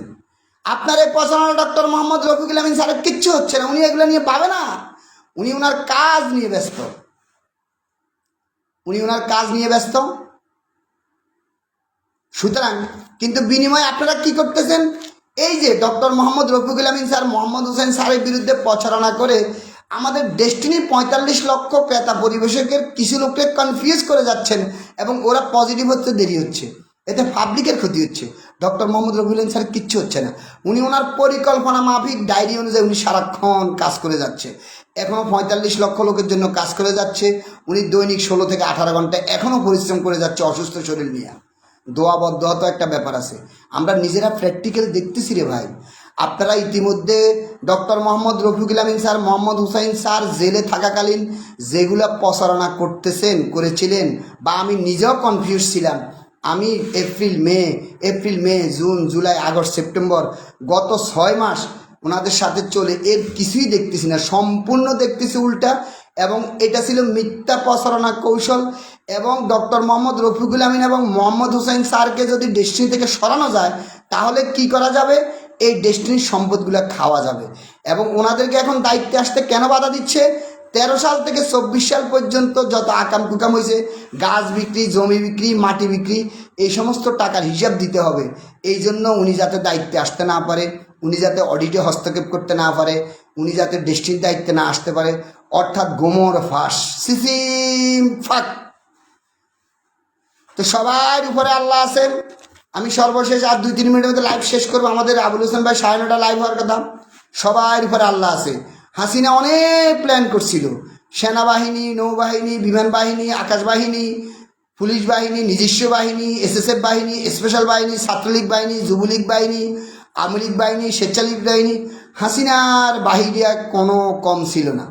আপনার এই প্রচারণা ডক্টর মোহাম্মদ রফিকুল আমিন স্যারের কিচ্ছু হচ্ছে না, উনি এগুলো নিয়ে পাবে না। উনি ওনার কাজ নিয়ে ব্যস্ত। সুতরাং কিন্তু বিনিময়ে আপনারা কি করতেছেন, এই যে ডক্টর মোহাম্মদ রফিকুল আমিন স্যার, মোহাম্মদ হোসেন স্যারের বিরুদ্ধে প্রচারণা করে আমাদের ডেস্টিনি 45 লক্ষ ক্রেতা পরিবেশকের কিছু লোককে কনফিউজ করে যাচ্ছেন এবং ওরা পজিটিভ হতে দেরি হচ্ছে, এতে পাবলিকের ক্ষতি হচ্ছে। ডক্টর মোহাম্মদ রফিকুল আমিন স্যার কিচ্ছু হচ্ছে না, উনি ওনার পরিকল্পনা মাফিক ডায়েরি অনুযায়ী উনি সারাক্ষণ কাজ করে যাচ্ছে। এখনও 45 লক্ষ লোকের জন্য কাজ করে যাচ্ছে। উনি দৈনিক 16 থেকে 18 ঘন্টা এখনও পরিশ্রম করে যাচ্ছে অসুস্থ শরীর নিয়ে। দোয়াবদ্ধ তো একটা ব্যাপার আছে, আমরা নিজেরা প্র্যাকটিক্যাল দেখতেছি রে ভাই। আপনারা ইতিমধ্যে doctor Mohammad Rafiqul Amin sir, Mohammad Hussain sir জেলে থাকাকালীন যেগুলো প্রচারণা করেছিলেন, বা আমি নিজেও কনফিউজ ছিলাম। আমি April May June July August September গত 6 মাস ওনাদের সাথে চলে এর কিছুই দেখতেছি না, সম্পূর্ণ দেখতেছি উল্টা। এবং এটা ছিল মিথ্যা প্রচারণা কৌশল। এবং ডক্টর মোহাম্মদ রফিকুল আমিন এবং মোহাম্মদ হুসাইন স্যারকে যদি ডেস্টিনি থেকে সরানো যায়, তাহলে কি করা যাবে, এই ডেস্টিনির সম্পদগুলো খাওয়া যাবে। এবং ওনাদেরকে এখন দায়িত্বে আসতে কেন বাধা দিচ্ছে, 13 সাল থেকে 24 সাল পর্যন্ত যত আকাম কুকাম হয়েছে, গাছ বিক্রি, জমি বিক্রি, মাটি বিক্রি, এই সমস্ত টাকার হিসাব দিতে হবে। এই জন্য উনি যাতে দায়িত্বে আসতে না পারে, উনি যাতে অডিটে হস্তক্ষেপ করতে না পারে, উনি যাতে ডেস্টিনির দায়িত্বে না আসতে পারে, অর্থাৎ গোমর ফাঁস সিসিম ফাঁক। তো সবার উপরে আল্লাহ আছেন। আমি সর্বশেষ আর 2-3 মিনিটের মধ্যে লাইভ শেষ করবো। আমাদের আবুল হোসেন ভাই 9:30 লাইভ হওয়ার কথা। সবার উপরে আল্লাহ আছে। হাসিনা অনেক প্ল্যান করছিল, সেনাবাহিনী, নৌবাহিনী, বিমান বাহিনী, আকাশ বাহিনী, পুলিশ বাহিনী, নিজস্ব বাহিনী, SSF বাহিনী, স্পেশাল বাহিনী, ছাত্রলীগ বাহিনী, যুবলীগ বাহিনী, আওয়ামী লীগ বাহিনী, স্বেচ্ছালীগ বাহিনী। হাসিনার বাহিরিয়া কোনো কম ছিল না।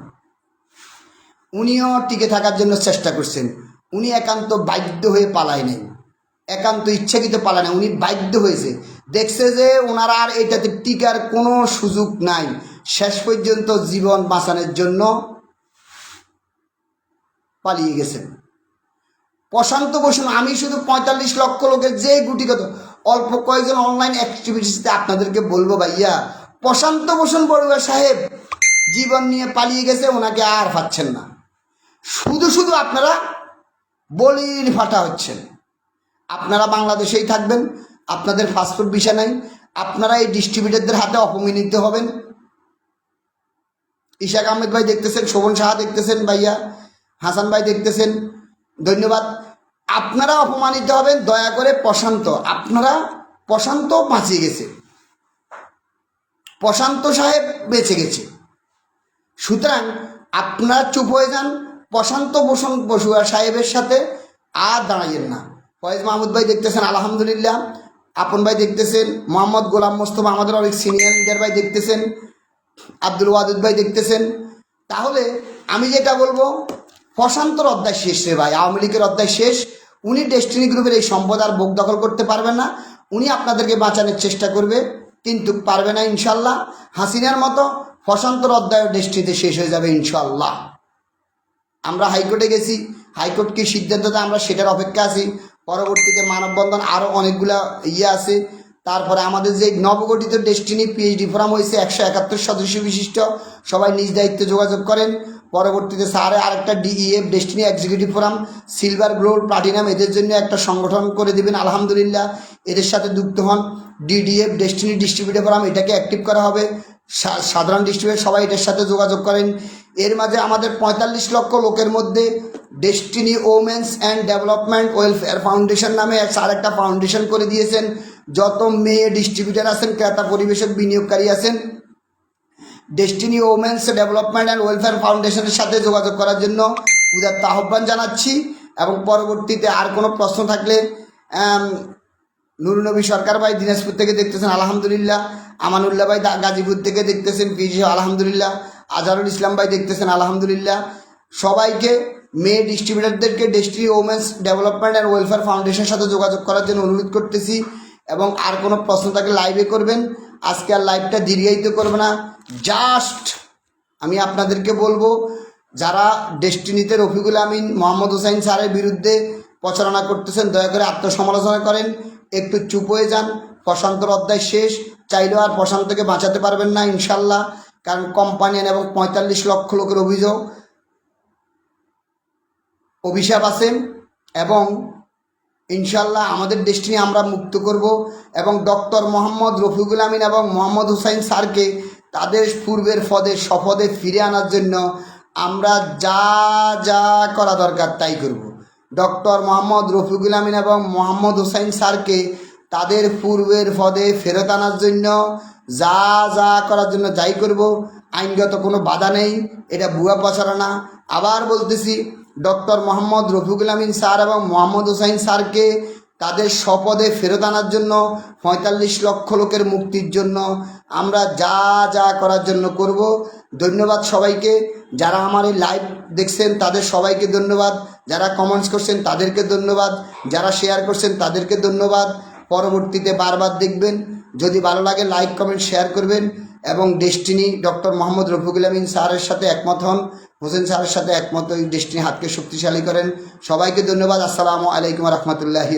উনিও টিকে থাকার জন্য চেষ্টা করছেন। উনি একান্ত বাধ্য হয়ে পালায় নেই, একান্ত ইচ্ছাকৃত পালায় না, উনি বাধ্য হয়েছে। দেখছে যে ওনার আর এটাতে টিকার কোনো সুযোগ নাই, শেষ পর্যন্ত জীবন বাঁচানোর জন্য পালিয়ে গেছেন। প্রশান্ত বসু, আমি শুধু 45 লক্ষ লোকের যে গুটিগত অল্প কয়েকজন অনলাইন অ্যাক্টিভিটিসতে আপনাদেরকে বলবো, ভাইয়া প্রশান্ত বসুন বড়ুয়া সাহেব জীবন নিয়ে পালিয়ে গেছে, ওনাকে আর পাচ্ছেন না। শুধু আপনারা বলির ফাটা হচ্ছেন। আপনারা বাংলাদেশেই থাকবেন, আপনাদের পাসপোর্ট ভিসা নাই, আপনারা এই ডিস্ট্রিবিউটারদের হাতে অপমানিত হবেন। ইশাক আহমেদ ভাই দেখতেছেন, শোভন সাহা দেখতেছেন, ভাইয়া হাসান ভাই দেখতেছেন, ধন্যবাদ। আপনারা অপমানিত হবেন। দয়া করে প্রশান্ত বাঁচিয়ে গেছে, প্রশান্ত সাহেব বেঁচে গেছে। সুতরাং আপনারা চুপ হয়ে যান, প্রশান্ত বসুয়া সাহেবের সাথে আর দাঁড়াইয়েন না। ফয়েজ মাহমুদ ভাই দেখতেছেন, আলহামদুলিল্লাহ। আপন ভাই দেখতেছেন, মোহাম্মদ গোলাম মোস্তফা আমাদের অনেক সিনিয়র লিডার ভাই দেখতেছেন, আব্দুল ওয়াদুদ ভাই দেখতেছেন। তাহলে আমি যেটা বলবো, প্রশান্তর অধ্যায় শেষ রে ভাই, আওয়ামী লীগের অধ্যায় শেষ। উনি ডেস্টিনি গ্রুপের এই সম্পদ আর বুক দখল করতে পারবেন না। উনি আপনাদেরকে বাঁচানোর চেষ্টা করবে, কিন্তু পারবে না ইনশাল্লাহ। হাসিনার মতো ফসান্তর অধ্যায় ডেস্টিনিতে শেষ হয়ে যাবে ইনশাল্লাহ। আমরা হাইকোর্টে গেছি, হাইকোর্ট কি সিদ্ধান্ত দেয় আমরা সেটার অপেক্ষা আছি। পরবর্তীতে মানববন্ধন আরও অনেকগুলা আছে। তারপরে আমাদের যে নবগঠিত ডেস্টিনি পিএইচডি ফোরাম হয়েছে 171 সদস্য বিশিষ্ট, সবাই নিজ দায়িত্বে যোগাযোগ করেন। পরবর্তীতে স্যারে আরেকটা DEF destiny executive forum silver gold platinum এদের জন্য একটা সংগঠন করে দিবেন আলহামদুলিল্লাহ, এদের সাথে যুক্ত হন। ডিডিএফ ডেস্টিনি ডিস্ট্রিবিউটর ফোরাম এটাকে অ্যাক্টিভ করা হবে, সাধারণ ডিস্ট্রিবিউটর সবাই এটার সাথে যোগাযোগ করেন। এর মাঝে আমাদের 45 লক্ষ লোকের মধ্যে destiny women's and development welfare foundation নামে আরেকটা ফাউন্ডেশন করে দিয়েছেন। যত মেয়ে ডিস্ট্রিবিউটার আছেন, ক্রেতা পরিবেশক বিনিয়োগকারী আছেন, destiny women's development and welfare ফাউন্ডেশনের সাথে যোগাযোগ করার জন্য উদাত্ত আহ্বান জানাচ্ছি। এবং পরবর্তীতে আর কোনো প্রশ্ন থাকলে নুরুনবী সরকার ভাই দিনাজপুর থেকে দেখতেছেন আলহামদুলিল্লাহ, আমানুল্লাহ ভাই গাজীপুর থেকে দেখতেছেন পিজি আলহামদুলিল্লাহ, আজহারুল ইসলাম ভাই দেখতেছেন আলহামদুলিল্লাহ। সবাইকে মেয়ে ডিস্ট্রিবিউটারদেরকে Destiny women's development and welfare ফাউন্ডেশনের সাথে যোগাযোগ করার জন্য অনুরোধ করতেছি। এবং আর কোনো প্রশ্ন থাকলে লাইভে করবেন, আজকে আর লাইভটা দীর্ঘায়িত করবে না। জাস্ট আমি আপনাদেরকে বলবো, যারা ডেস্টিনিতে রফিকুল আমিন মোহাম্মদ হোসাইন স্যারের বিরুদ্ধে প্রচারণা করতেছেন, দয়া করে আত্মসমালোচনা করেন, একটু চুপ হয়ে যান। প্রশান্তর অধ্যায় শেষ, চাইলেও আর প্রশান্তকে বাঁচাতে পারবেন না ইনশাল্লাহ, কারণ কোম্পানিয়ান এবং 45 লক্ষ লোকের অভিশাপ আছে। এবং ইনশাল্লাহ আমাদের ডেস্টিনি আমরা মুক্ত করব। এবং ডক্টর মোহাম্মদ রফিকুল আমিন এবং মোহাম্মদ হুসাইন স্যারকে তাদের পূর্বের পদে স্বপদে ফিরে আনার জন্য আমরা যা যা করা দরকার তাই করব। ডক্টর মোহাম্মদ রফিকুল আমিন এবং মোহাম্মদ হুসাইন স্যারকে তাদের পূর্বের পদে ফেরত আনার জন্য যা যা করার জন্য যাই করব। আইনগত কোনো বাধা নেই, এটা ভুয়া প্রচারণা। আবার বলতেছি, ডক্টর মোহাম্মদ রফিকুল আমিন স্যার এবং মোহাম্মদ হুসাইন স্যারকে তাদের স্বপদে ফেরত আনার জন্য, 45 লক্ষ লোকের মুক্তির জন্য আমরা যা যা করার জন্য করব। ধন্যবাদ সবাইকে। যারা আমার এই লাইভ দেখছেন তাদের সবাইকে ধন্যবাদ, যারা কমেন্টস করছেন তাদেরকে ধন্যবাদ, যারা শেয়ার করছেন তাদেরকে ধন্যবাদ। পরবর্তীতে বারবার দেখবেন, যদি ভালো লাগে লাইক কমেন্ট শেয়ার করবেন। এবং ডেস্টিনি ডক্টর মোহাম্মদ রফিকুল আমিন স্যারের সাথে একমত হন, হোসেন স্যারের সাথে একমত, ওই ডেস্টিনি হাতকে শক্তিশালী করেন। সবাইকে ধন্যবাদ। আসসালামু আলাইকুম রহমতুল্লাহি।